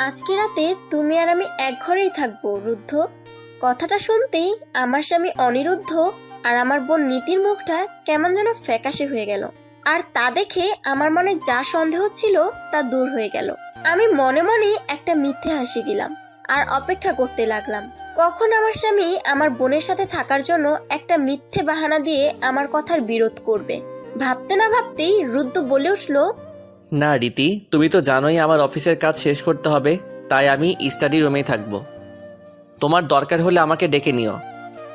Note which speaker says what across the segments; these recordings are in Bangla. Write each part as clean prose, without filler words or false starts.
Speaker 1: আজকে রাতে তুমি আর আমি এক ঘরেই থাকবো রুদ্ধ। কথাটা শুনতেই আমার স্বামী অনিরুদ্ধ আর আমার বোন নীতির মুখটা কেমন যেন ফ্যাকাশে হয়ে গেল। আর তা দেখে আমার মনে যা সন্দেহ ছিল তা দূর হয়ে গেল। আমি মনে মনে একটা মিথ্যে হাসি দিলাম আর অপেক্ষা করতে লাগলাম কখন আমার স্বামী আমার বোনের সাথে থাকার জন্য একটা মিথ্যে বাহানা দিয়ে আমার কথার বিরোধ করবে। ভাবতে না ভাবতেই রুদ্ধ বলে উঠল,
Speaker 2: না রীতি, তুমি তো জানোই আমার অফিসের কাজ শেষ করতে হবে, তাই আমি স্টাডি রুমেই থাকবো। তোমার দরকার হলে আমাকে ডেকে নিও।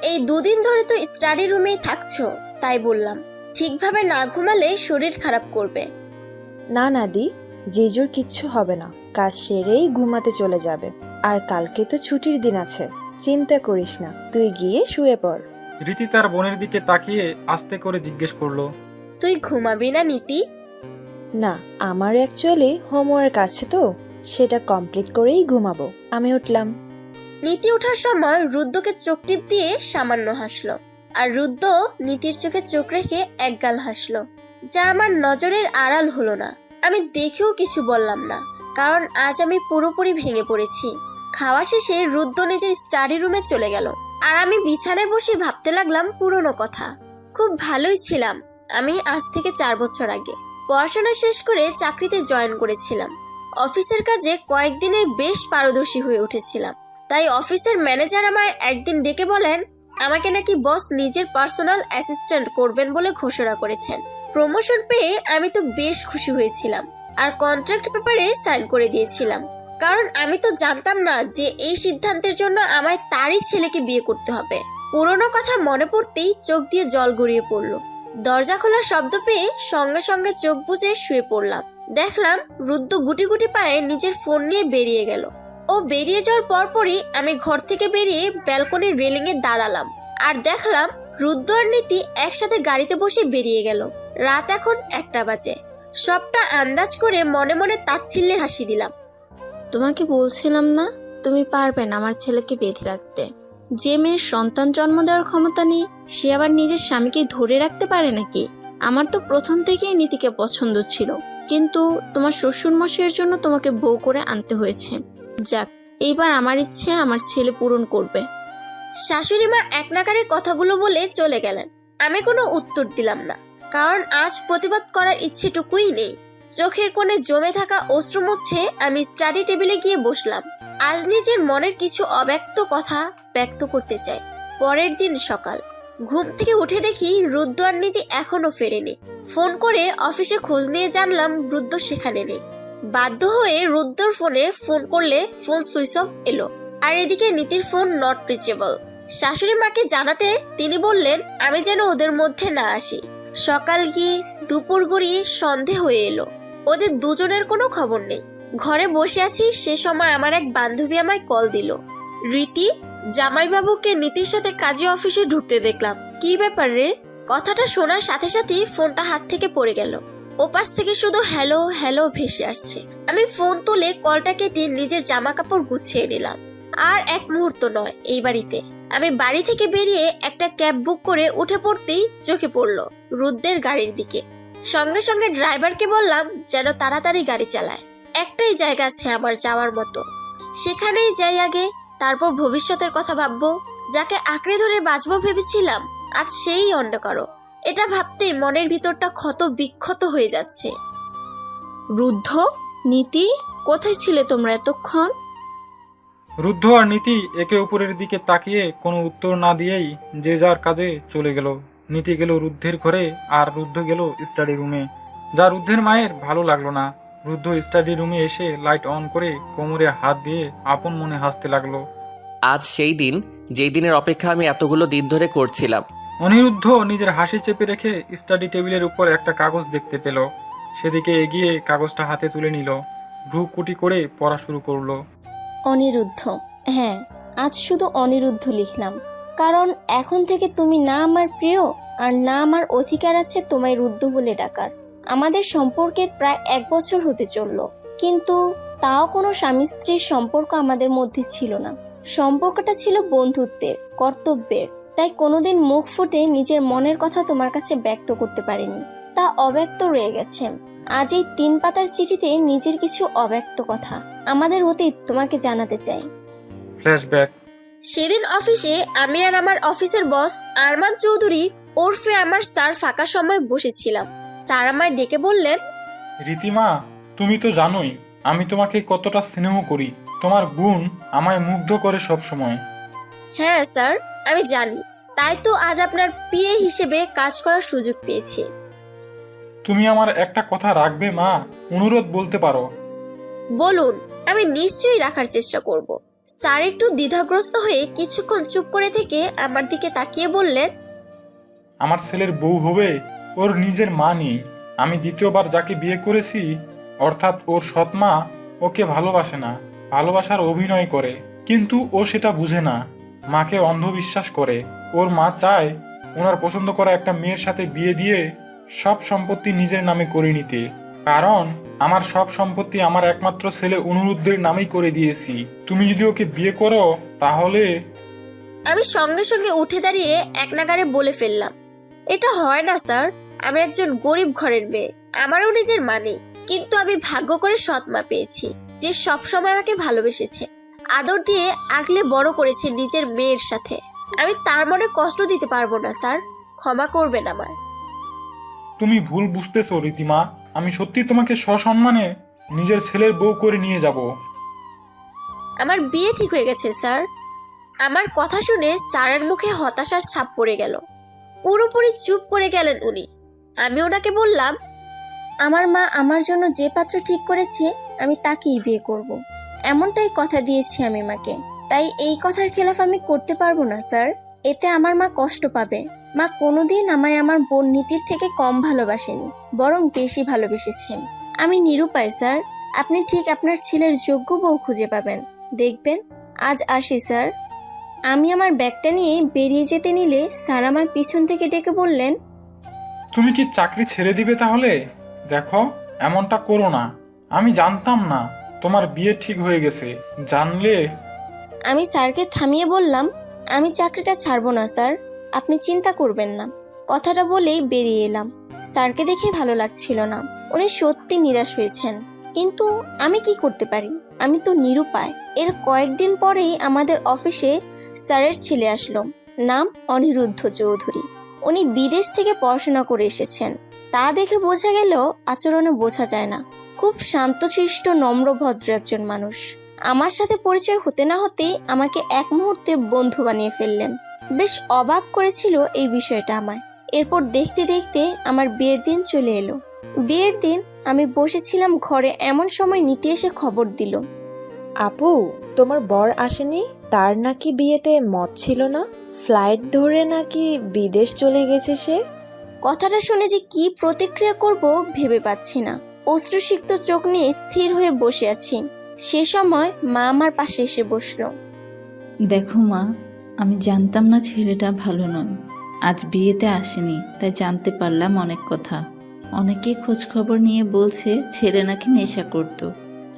Speaker 1: এই দুদিন ধরে তো স্টাডি রুমেই থাকছো, তাই বললাম। ঠিকভাবে না ঘুমালে শরীর খারাপ করবে।
Speaker 3: না নাদি, জিজুর কিচ্ছু হবে না, কাজ সেরেই ঘুমাতে চলে যাবে। আর কালকে তো ছুটির দিন আছে, চিন্তা করিস না, তুই গিয়ে শুয়ে পড়।
Speaker 4: রীতি তার বোনের দিকে তাকিয়ে আস্তে করে জিজ্ঞেস করলো,
Speaker 1: তুই ঘুমাবি না নীতি?
Speaker 3: না, আমার অ্যাকচুয়ালি হোমওয়ার্ক আছে তো, সেটা কমপ্লিট করেই ঘুমাবো। আমি উঠলাম।
Speaker 1: নীতি ওঠার সময় রুদ্রকে চোখ টিপ দিয়ে সামান্য হাসলো, আর রুদ্র নীতির চোখে চোখ রেখে একগাল হাসলো, যা আমার নজরের আড়াল হলো না। আমি দেখেও কিছু বললাম না, কারণ আজ আমি পুরোপুরি ভেঙে পড়েছি। খাওয়া শেষে রুদ্র নিজের স্টাডি রুমে চলে গেল, আর আমি বিছানায় বসে ভাবতে লাগলাম পুরনো কথা। খুব ভালোই ছিলাম আমি আজ থেকে 4 বছর আগে। পড়াশোনা শেষ করে চাকরিতে জয়েন করেছিলাম। অফিসের কাজে কয়েকদিনে বেশ পারদর্শী হয়ে উঠেছিলাম। তাই অফিসের ম্যানেজার আমায় একদিন ডেকে বলেন আমাকে নাকি বস নিজের পার্সোনাল অ্যাসিস্ট্যান্ট করবেন বলে ঘোষণা করেছেন। প্রমোশন পেয়ে আমি তো বেশ খুশি হয়েছিলাম আর কন্ট্রাক্ট পেপারে সাইন করে দিয়েছিলাম, কারণ আমি তো জানতাম না যে এই সিদ্ধান্তের জন্য আমায় তারই ছেলেকে বিয়ে করতে হবে। পুরনো কথা মনে পড়তেই চোখ দিয়ে জল গড়িয়ে পড়লো। দরজা খোলার শব্দ পেয়ে সঙ্গে সঙ্গে চোখ বুজে শুয়ে পড়লাম। দেখলাম রুদ্র গুটি গুটি পায়ে নিজের ফোন নিয়ে বেরিয়ে গেল। ও বেরিয়ে যাওয়ার পরপরই আমি ঘর থেকে বেরিয়ে ব্যালকনির রেলিং এ দাঁড়ালাম আর দেখলাম রুদ্র আর নীতি একসাথে গাড়িতে বসে বেরিয়ে গেল। রাত এখন 1টা বাজে। সবটা আন্দাজ করে মনে মনে তাচ্ছিল্যের হাসি দিলাম।
Speaker 5: তোমাকে বলছিলাম না তুমি পারবে না আমার ছেলেকে বেঁধে রাখতে? যে মেয়ের সন্তান জন্ম দেওয়ার ক্ষমতা নেই, সে আবার নিজের স্বামীকে ধরে রাখতে পারে নাকি? আমার তো প্রথম থেকেই নীতিকে পছন্দ ছিল, কিন্তু তোমার শ্বশুর মশাইয়ের জন্য তোমাকে বউ করে আনতে হয়েছে। যাক, এইবার আমার ইচ্ছে আমার ছেলে পূরণ করবে।
Speaker 1: শাশুড়ি মা এক নাগারে কথাগুলো বলে চলে গেলেন। আমি কোনো উত্তর দিলাম না, কারণ আজ প্রতিবাদ করার ইচ্ছেটুকুই নেই। চোখের কোণে জমে থাকা অশ্রু মুছে আমি স্টাডি টেবিলে গিয়ে বসলাম। আজ নিজের মনের কিছু অব্যক্ত কথা ব্যক্ত করতে চাই। পরের দিন সকাল, ঘুম থেকে উঠে দেখি রুদ্র আর নীতি এখনো ফেরেনি। ফোন করে অফিসে খোঁজ নিয়ে জানলাম রুদ্র সেখানে নেই। বাধ্য হয়ে রুদ্রর ফোনে ফোন করলে ফোন সুইচ অফ এলো, আর এদিকে নীতির ফোন নট রিচেবল। শাশুড়ি মাকে জানাতে তিনি বললেন আমি যেন ওদের মধ্যে না আসি। সকাল গিয়ে দুপুর গড়িয়ে সন্ধে হয়ে এলো, ওদের দুজনের কোনো খবর নেই। ঘরে বসে আছি, সে সময় আমার এক বান্ধবী আমায় কল দিল। রীতি, জামাইবাবুকে নীতির সাথে কাজে অফিসে ঢুকতে দেখলাম। কি ব্যাপার রে? কথাটা শোনার সাথে সাথেই ফোনটা হাত থেকে পড়ে গেল। ওপাশ থেকে শুধু হ্যালো হ্যালো ভেসে আসছে। আমি ফোন তুলে কলটা কেটে নিজের জামা কাপড় গুছিয়ে নিলাম। আর এক মুহূর্ত নয়, এই বাড়িতে আমি বাড়ি থেকে বেরিয়ে একটা ক্যাব বুক করে উঠে পড়তেই চোখে পড়লো রুদ্রের গাড়ির দিকে। সঙ্গে সঙ্গে ড্রাইভারকে বললাম যেন তাড়াতাড়ি গাড়ি চালায়। একটাই জায়গা আছে আমার যাওয়ার মতো, সেখানেই যাই আগে, তারপর ভবিষ্যতের কথা ভাববো। যাকে আঁকড়ে ধরে বাঁচবো ভেবেছিলাম, আজ সেই অন্ধকার। এটা ভাবতেই মনের ভিতরটা ক্ষত বিক্ষত হয়ে যাচ্ছে।
Speaker 5: রুদ্ধ, নীতি, কোথায় ছিলে তোমরা এতক্ষণ?
Speaker 4: রুদ্ধ আর নীতি একে অপরের দিকে তাকিয়ে কোনো উত্তর না দিয়েই যে যার কাজে চলে গেল। নীতি গেল রুদ্ধের ঘরে আর রুদ্ধ গেল স্টাডি রুমে। যা রুদ্ধের মায়ের ভালো লাগলো না। রুদ্ধ স্টাডি রুমে এসে লাইট অন করে কোমরে হাত দিয়ে আপন মনে হাসতে লাগলো।
Speaker 2: আজ সেই দিন যেই দিনের অপেক্ষা আমি এতগুলো দিন ধরে করছিলাম।
Speaker 4: অনিরুদ্ধ নিজের হাসি চেপে রেখে স্টাডি টেবিলের উপর একটা কাগজ দেখতে পেল। সেদিকে এগিয়ে কাগজটা হাতে তুলে নিল, ভ্রু কুটি করে পড়া শুরু করলো।
Speaker 1: অনিরুদ্ধ, হ্যাঁ, আজ শুধু অনিরুদ্ধ লিখলাম, কারণ এখন থেকে তুমি না আমার প্রিয় আর না আমার অধিকার আছে তোমায় রুদ্ধ বলে ডাকার। আমাদের সম্পর্কের প্রায় 1 বছর হতে চলল, কিন্তু তাও কোনো স্বামী স্ত্রীর সম্পর্ক আমাদের মধ্যে ছিল না। সম্পর্কটা ছিল বন্ধুত্বের, কর্তব্যের। তাই কোনোদিন মুখ ফুটে নিজের মনের কথা তোমার কাছে ব্যক্ত করতে পারিনি। তা অব্যক্ত রয়ে গেছে। আজ এই 3 পাতার চিঠিতে নিজের কিছু অব্যক্ত কথা, আমাদের অতীত তোমাকে জানাতে চাই।
Speaker 4: ফ্ল্যাশব্যাক।
Speaker 1: সেদিন অফিসে আমি আর আমার অফিসের বস আরমান চৌধুরী ওরফে আমার স্যার ফাঁকা সময় বসেছিলাম। স্যার আমায় ডেকে বললেন,
Speaker 4: রীতিমা, তুমি তো জানোই আমি তোমাকে কতটা স্নেহ করি। তোমার গুণ আমায় মুগ্ধ করে সব সময়।
Speaker 1: হ্যাঁ স্যার, আমি জানি, তাই তো আজ আপনার পিএ হিসেবে কাজ করার সুযোগ পেয়েছি।
Speaker 4: তুমি আমার একটা কথা রাখবে মা? অনুরোধ বলতে পারো।
Speaker 1: বলুন, আমি নিশ্চয়ই রাখার চেষ্টা করব। স্যার একটু দ্বিধাগ্রস্ত হয়ে কিছুক্ষণ চুপ করে থেকে আমার দিকে তাকিয়ে বললেন,
Speaker 4: আমার ছেলের বউ হবে, ওর নিজের মা নেই। আমি দ্বিতীয়বার যাকে বিয়ে করেছি, অর্থাৎ ওর সৎ মা, ওকে ভালোবাসে না, ভালোবাসার অভিনয় করে, কিন্তু ও সেটা বুঝে না, মাকে অন্ধবিশ্বাস করে। ওর মা চায় ওনার পছন্দ করা একটা মেয়ের সাথে বিয়ে দিয়ে সব সম্পত্তি নিজের নামে করে নিতে। কারণ আমার সব সম্পত্তি আমার একমাত্র ছেলে অনুরুদ্ধের নামেই করে দিয়েছি। তুমি যদি ওকে বিয়ে করো তাহলে।
Speaker 1: আমি সঙ্গে সঙ্গে উঠে দাঁড়িয়ে এক নাগাড়ে বলে ফেললাম, এটা হয় না স্যার, আমি একজন গরিব ঘরের মেয়ে, আমারও নিজের মা নেই, কিন্তু আমি ভাগ্য করে সৎ মা পেয়েছি যে সব সময় আমাকে ভালোবেসেছে, আদর দিয়ে আগলে বড় করেছে নিজের মেয়ের সাথে। আমি তার মনে কষ্ট দিতে পারবো না স্যার, ক্ষমা করবেন আমায়।
Speaker 4: তুমি ভুল বুঝতেছো রীতিমা, আমি সত্যি তোমাকে সসম্মানে নিজের ছেলের বউ করে নিয়ে যাব।
Speaker 1: আমার বিয়ে ঠিক হয়ে গেছে স্যার। আমার কথা শুনে স্যারের মুখে হতাশার ছাপ পড়ে গেল। পুরোপুরি চুপ করে গেলেন উনি। আমি ওনাকে বললাম, আমার মা আমার জন্য যে পাত্র ঠিক করেছে আমি তাকেই বিয়ে করব। এমনটাই কথা দিয়েছি আমি মাকে, তাই এই কথার খেলাফ আমি করতে পারবো না স্যার। এতে আমার মা কষ্ট পাবে। মা কোনোদিন আমায় আমার বোন নীতির থেকে কম ভালোবাসেনি, বরং বেশি ভালোবেসেছেন। আমি নিরুপায় স্যার, আপনি ঠিক আপনার ছেলের যোগ্য বউ খুঁজে পাবেন, দেখবেন। আজ আসি স্যার। আমি আমার ব্যাগটা নিয়ে বেরিয়ে যেতে নিলে স্যার আমায় পিছন থেকে ডেকে বললেন,
Speaker 4: তুমি কি চাকরি ছেড়ে দিবে তাহলে? দেখো, এমনটা করো না। আমি জানতাম না তোমার বিয়ে ঠিক হয়ে গেছে, জানলে।
Speaker 1: আমি স্যারকে থামিয়ে বললাম, আমি চাকরিটা ছাড়বো না স্যার, আপনি চিন্তা করবেন না। কথাটা বলেই বেরিয়ে এলাম। স্যারকে দেখে ভালো লাগছিল না, উনি সত্যি নিরাশ হয়েছেন, কিন্তু আমি কি করতে পারি, আমি তো নিরুপায়। এর কয়েকদিন পরেই আমাদের অফিসে স্যারের ছেলে আসলো, নাম অনিরুদ্ধ চৌধুরী। উনি বিদেশ থেকে পড়াশোনা করে এসেছেন, তা দেখে বোঝা গেল আচরণে বোঝা যায় না। খুব শান্তশিষ্ট নম্র ভদ্র একজন মানুষ। আমার সাথে পরিচয় হতে না হতেই আমাকে এক মুহূর্তে বন্ধু বানিয়ে ফেললেন। বেশ অবাক করেছিল এই বিষয়টা আমায়। এরপর দেখতে দেখতে আমার বিয়ের দিন চলে এলো। বিয়ের দিন আমি বসেছিলাম ঘরে, এমন সময় নীতি এসে খবর দিল,
Speaker 3: আপু, তোমার বর আসেনি? তার নাকি বিয়েতে মত ছিল না, ফ্লাইট ধরে নাকি বিদেশ চলে গেছে সে।
Speaker 1: কথাটা শুনে যে কি প্রতিক্রিয়া করব ভেবে পাচ্ছি না। অশ্রুসিক্ত চোখ নিয়ে স্থির হয়ে বসে আছি। সে সময় মা আমার পাশে এসে বসলো।
Speaker 6: দেখো মা, আমি জানতাম না ছেলেটা ভালো নয়। আজ বিয়েতে আসেনি, তাই জানতে পারলাম অনেক কথা। অনেকেই খোঁজ খবর নিয়ে বলছে ছেলে নাকি নেশা করত,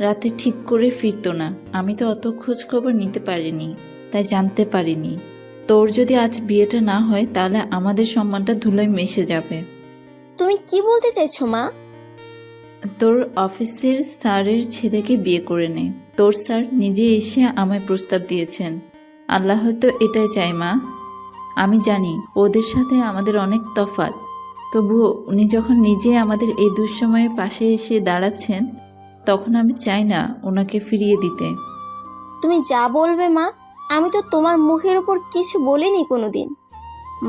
Speaker 6: রাতে ঠিক করে ফিরতো না। আমি তো অত খোঁজ খবর নিতে পারিনি, তাই জানতে পারিনি। তোর যদি আজ বিয়েটা না হয় তাহলে আমাদের সম্মানটা ধুলোয় মিশে যাবে।
Speaker 1: তুমি কি বলতে চাইছো মা?
Speaker 6: তোর অফিসের স্যারের ছেলেকে বিয়ে করে নে। তোর স্যার নিজে এসে আমায় প্রস্তাব দিয়েছেন। আল্লাহ হয়তো এটাই চাই মা। আমি জানি ওদের সাথে আমাদের অনেক তফাৎ, তবুও উনি যখন নিজে আমাদের এই দুঃসময়ে পাশে এসে দাঁড়াচ্ছেন, তখন আমি চাই না ওনাকে ফিরিয়ে দিতে।
Speaker 1: তুমি যা বলবে মা, আমি তো তোমার মুখের উপর কিছু বলিনি কোনোদিন।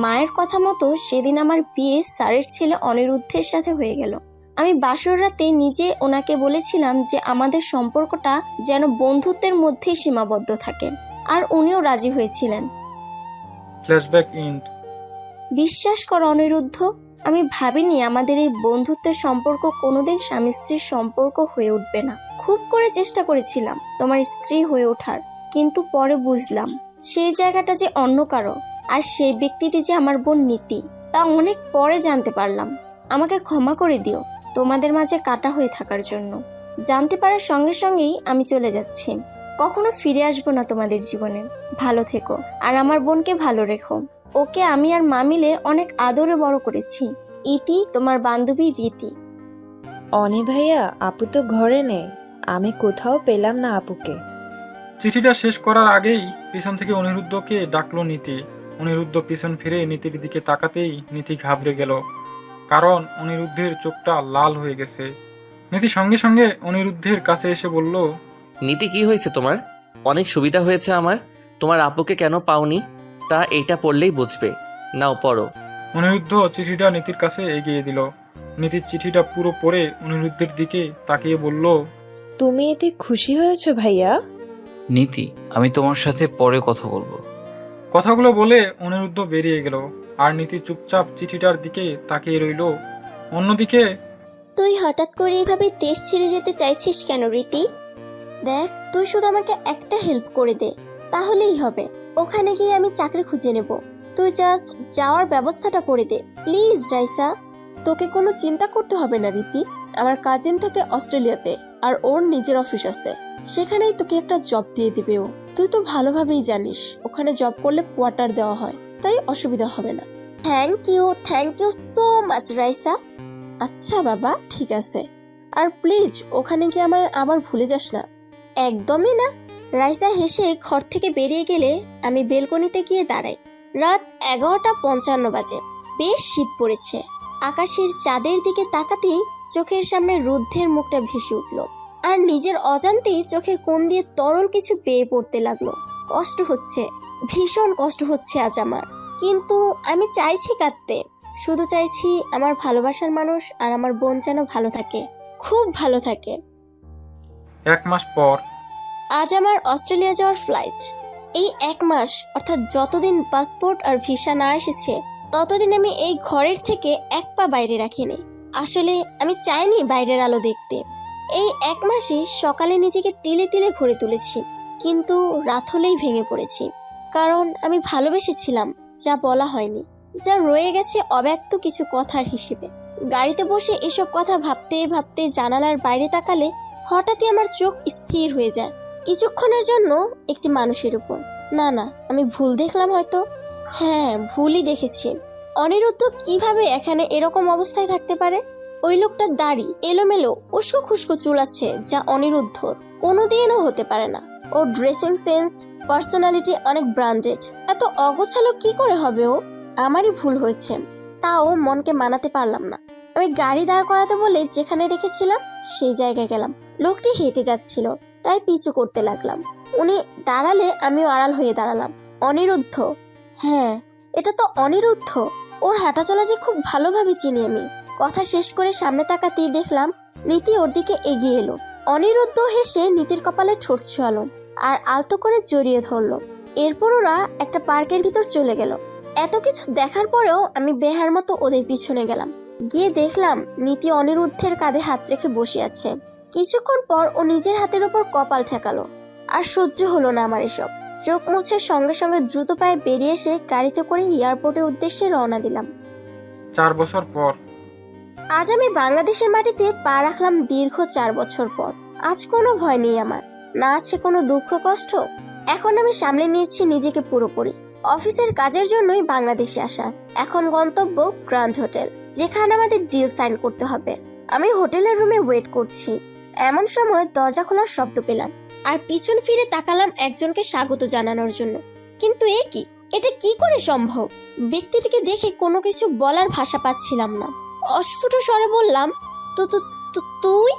Speaker 1: মায়ের কথা মতো সেদিন আমার বিয়ে স্যারের ছেলে অনিরুদ্ধের সাথে হয়ে গেল। আমি বাসর রাতে নিজে ওনাকে বলেছিলাম যে আমাদের সম্পর্কটা যেন বন্ধুত্বের মধ্যেই সীমাবদ্ধ থাকে, আর উনিও রাজি হয়েছিলেন।
Speaker 4: ফ্ল্যাশব্যাক ইন্ড।
Speaker 1: বিশ্বাস করো অনিরুদ্ধ, আমি ভাবিনি আমাদের এই বন্ধুত্বের সম্পর্ক কোনোদিন স্বামী স্ত্রীর সম্পর্ক হয়ে উঠবে না। খুব করে চেষ্টা করেছিলাম তোমার স্ত্রী হয়ে ওঠার, কিন্তু পরে বুঝলাম সেই জায়গাটা যে অন্য কারো, আর সেই ব্যক্তিটি যে আমার বোন নীতি, তা অনেক পরে জানতে পারলাম। আমাকে ক্ষমা করে দিও তোমাদের মাঝে কাটা হয়ে থাকার জন্য। জানতে পারার সঙ্গে সঙ্গেই আমি চলে যাচ্ছি, কখনো ফিরে আসবো না তোমাদের জীবনে। ভালো থেকো, আর আমার বোনকে ভালো রেখো। ওকে আমি আর মা মিলে অনেক আদরে বড় করেছি,
Speaker 5: ইতি, তোমার বান্ধবী রীতি।
Speaker 3: অনি ভাইয়া, আপু তো ঘরে নেই। আমি কোথাও পেলাম না আপুকে।
Speaker 4: চিঠিটা শেষ করার আগেই পিছন থেকে অনিরুদ্ধকে ডাকলো নীতি। অনিরুদ্ধ পিছন ফিরে নীতির দিকে তাকাতেই নীতি ঘাবড়ে গেল, কারণ অনিরুদ্ধের চোখটা লাল হয়ে গেছে। নীতি সঙ্গে সঙ্গে অনিরুদ্ধের কাছে এসে বলল,
Speaker 2: নীতি, কি হয়েছে তোমার? অনেক সুবিধা হয়েছে আমার। তোমার আপুকে কেন পাওনি তা এইটা পড়লেই বুঝবে। নাও পড়ো।
Speaker 4: অনিরুদ্ধ চিঠিটা নীতির কাছে এগিয়ে দিল। নীতির চিঠিটা পুরো পড়ে অনিরুদ্ধের দিকে তাকিয়ে বলল,
Speaker 3: তুমি এতে খুশি হয়েছো ভাইয়া?
Speaker 7: নীতি, আমি তোমার সাথে পরে কথা বলবো।
Speaker 4: কথাগুলো বলে অনিরুদ্ধ বেরিয়ে গেল, আর নীতি চুপচাপ চিঠিটার দিকে তাকিয়ে রইল। অন্যদিকে
Speaker 1: তুই হঠাৎ করে এভাবে দেশ ছেড়ে যেতে চাইছিস কেন রীতি? দেখ, তুই শুধু আমাকে একটা হেল্প করে দে, তাহলেই হবে। ওখানে গিয়ে আমি চাকরি খুঁজে নেব। তুই জাস্ট যাওয়ার ব্যবস্থাটা করে দে প্লিজ রাইসা।
Speaker 8: তোকে কোনো চিন্তা করতে হবে না রীতি। আমার কাজিন থাকে অস্ট্রেলিয়াতে, আর ওর নিজের অফিস আছে। সেখানেই তোকে একটা জব দিয়ে দিবে ও। তুই তো ভালোভাবেই জানিস ওখানে জব করলে কোয়ার্টার দেওয়া হয়, তাই অসুবিধা হবে না।
Speaker 1: Thank you so much Raisa.
Speaker 8: আচ্ছা বাবা, ঠিক আছে। আর প্লিজ ওখানে গিয়ে আমায় আবার ভুলে যাস না।
Speaker 1: একদমই না। রাইসা হেসে ঘর থেকে বেরিয়ে গেলে আমি বেলকনিতে গিয়ে দাঁড়াই। রাত 11:55 বাজে। বেশ শীত পড়েছে। আকাশের চাঁদের দিকে তাকাতেই চোখের সামনে রুদ্ধের মুখটা ভেসে উঠল, আর নিজের অজান্তেই চোখের কোণ দিয়ে তরল কিছু বেয়ে পড়তে লাগলো। কষ্ট হচ্ছে, ভীষণ কষ্ট হচ্ছে আজ আমার। কিন্তু আমি চাইছি কাঁদতে, শুধু চাইছি আমার ভালোবাসার মানুষ আর আমার বোন যেন ভালো থাকে, খুব ভালো থাকে।
Speaker 4: 1 মাস পর
Speaker 1: আজ আমার অস্ট্রেলিয়া যাওয়ার ফ্লাইট। এই 1 মাস, অর্থাৎ যতদিন পাসপোর্ট আর ভিসা না এসেছে, ততদিন আমি এই ঘরের থেকে এক পা বাইরে রাখিনি। আসলে আমি চাইনি বাইরের আলো দেখতে। এই 1 মাসে সকালে নিজেকে তিলে তিলে ঘুরে তুলেছি, কিন্তু রাত হলেই ভেঙে পড়েছি। কারণ আমি ভালোবেসেছিলাম, যা বলা হয়নি, যা রয়ে গেছে অব্যক্ত কিছু কথার হিসেবে। গাড়িতে বসে এসব কথা ভাবতে ভাবতে জানালার বাইরে তাকালে হঠাৎই আমার চোখ স্থির হয়ে যায় কিছুক্ষণের জন্য একটি মানুষের উপর। না, আমি ভুল দেখলাম হয়তো। হ্যাঁ, ভুলই দেখেছি। অনিরুদ্ধ কিভাবে এখানে এরকম অবস্থায় থাকতে পারে? ওই লোকটার দাড়ি এলোমেলো, উস্কো খুস্কো চুল আছে, যা অনিরুদ্ধর কোনোদিনও হতে পারে না। ওর ড্রেসিং সেন্স, পার্সোনালিটি অনেক ব্র্যান্ডেড। এত অগোছালো কি করে হবে ও? আমারই ভুল হয়েছে, তাও মনকে মানাতে পারলাম না। আমি গাড়ি দাঁড় করাতে বলে যেখানে রেখেছিলাম সেই জায়গায় গেলাম। লোকটি হেঁটে যাচ্ছিল, তাই পিছু করতে লাগলাম। উনি দাঁড়ালে আমিও আড়াল হয়ে দাঁড়ালাম। অনিরুদ্ধ, হ্যাঁ, এটা তো অনিরুদ্ধ। ওর হাঁটাচলা যে খুব ভালোভাবে চিনি আমি। কথা শেষ করে সামনে তাকাতেই দেখলাম নীতি ওর দিকে এগিয়ে এলো। অনিরুদ্ধ হেসে নীতির কপালে ঠোঁট ছোঁয়ালো আর আলতো করে জড়িয়ে ধরলো। এরপর ওরা একটা পার্কের ভিতর চলে গেল। এত কিছু দেখার পরেও আমি বেহার মতো ওদের পিছনে গেলাম। গিয়ে দেখলাম নীতি অনিরুদ্ধের কাঁধে হাত রেখে বসে আছে। কিছুক্ষণ পর ও নিজের হাতের ওপর কপাল ঠেকালো। আর সহ্য হলো না আমার এসব। চোখ মুছে সঙ্গে সঙ্গে দ্রুত পায়ে বেরিয়ে এসে গাড়িতে করে এয়ারপোর্টের উদ্দেশ্যে রওনা দিলাম।
Speaker 4: 4 বছর পর
Speaker 1: আজ আমি বাংলাদেশের মাটিতে পা রাখলাম দীর্ঘ 4 বছর পর। আজ কোনো ভয় নেই আমার, না আছে কোনো দুঃখ কষ্ট। এখন আমি সামলে নিয়েছি নিজেকে পুরোপুরি। অফিসের কাজের জন্যই বাংলাদেশে আসা। এখন গন্তব্য গ্র্যান্ড হোটেল, যেখানে আমাদের ডিল সাইন করতে হবে। আমি হোটেলের রুমে ওয়েট করছি। এমন সময় দরজা খোলার শব্দ পেলাম, আর পিছন ফিরে তাকালাম একজনকে স্বাগত জানানোর জন্য। কিন্তু এটা কি করে সম্ভব? ব্যক্তিটিকে দেখে কোনো কিছু বলার ভাষা পাচ্ছিলাম না। অস্ফুট স্বরে বললাম, তুই?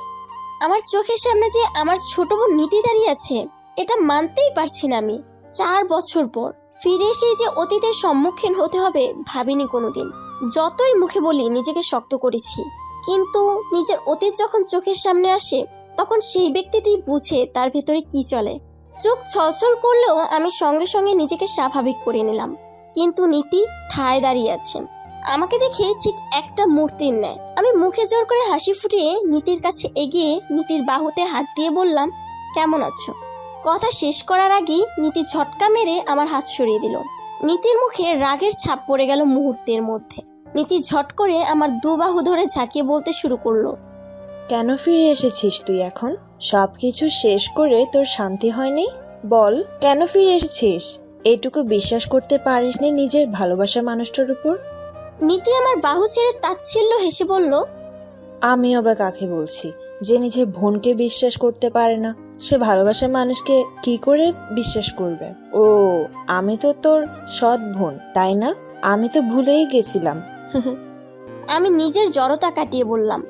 Speaker 1: আমার চোখের সামনে যে আমার ছোট বোন নীতি দাঁড়িয়ে আছে, এটা মানতেই পারছি না আমি। 4 বছর পর ফিরে এসেই যে অতীতের সম্মুখীন হতে হবে ভাবিনি কোনোদিন। যতই মুখে বলি নিজেকে শক্ত করেছি, কিন্তু নিজের অতীত যখন চোখের সামনে আসে, তখন সেই ব্যক্তিটি বুঝে তার ভেতরে কি চলে। চোখ ছলছল করলেও আমি সঙ্গে সঙ্গে নিজেকে স্বাভাবিক করে নিলাম। কিন্তু নীতি ঠায় দাঁড়িয়ে আছে, আমাকে দেখে ঠিক একটা মূর্তির ন্যায়। আমি মুখে জোর করে হাসি ফুটিয়ে নীতির কাছে এগিয়ে নীতির বাহুতে হাত দিয়ে বললাম, কেমন আছো? কথা শেষ করার আগেই নীতি ঝটকা মেরে আমার হাত সরিয়ে দিল। নীতির মুখে রাগের ছাপ পড়ে গেল মুহূর্তের মধ্যে। নীতি ঝট করে আমার 2 বাহু ধরে ঝাঁকিয়ে বলতে শুরু করলো,
Speaker 3: কেন ফিরে এসেছিস তুই এখন? সবকিছু শেষ করে তোর শান্তি হয়নি? বল, কেন ফিরে এসেছিস? এটুকু বিশ্বাস করতে পারিসনি নিজের ভালোবাসার মানুষটার উপর?
Speaker 1: নীতি আমার বাহু ছেড়ে তাচ্ছিল্য হেসে বলল,
Speaker 3: আমিও বা কাকে বলছি যে নিজের বোনকে বিশ্বাস করতে পারে না? সে ভালোবাসার মানুষকে কি করে বিশ্বাস করবে? ও, আমি তো তোর সৎ বোন, তাই না? আমি তো ভুলেই গেছিলাম।
Speaker 1: আমি নিজের জড়তা কাটিয়ে বললাম,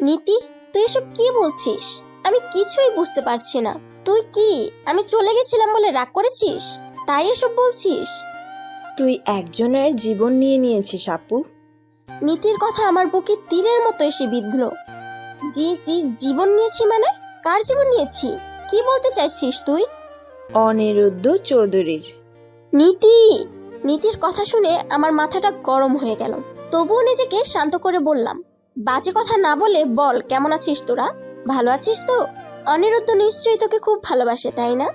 Speaker 1: নীতি তুই এসব কি বলছিস? আমি কিছুই বুঝতে পারছি না। তুই কি আমি চলে গেছিলাম বলে রাগ করেছিস, তাই এসব বলছিস?
Speaker 3: তুই একজনের জীবন নিয়ে নিয়েছিস আপু।
Speaker 1: নীতির কথা আমার বুকে তীরের মতো এসে বিঁধল। জি জি, জীবন নিয়েছি মানে? কার জীবন নিয়েছি? কি বলতে চাইছিস তুই?
Speaker 3: অনিরুদ্ধ চৌধুরীর।
Speaker 1: নীতি! নীতির কথা শুনে আমার মাথাটা গরম হয়ে গেল। তবুও নিজেকে শান্ত করে বললাম, বাজে কথা না বলে বল, কেমন আছিস তোরা? ভালো আছিস তো? অনিরুদ্ধ নিশ্চয়ই তোকে খুব ভালোবাসে, তাই না?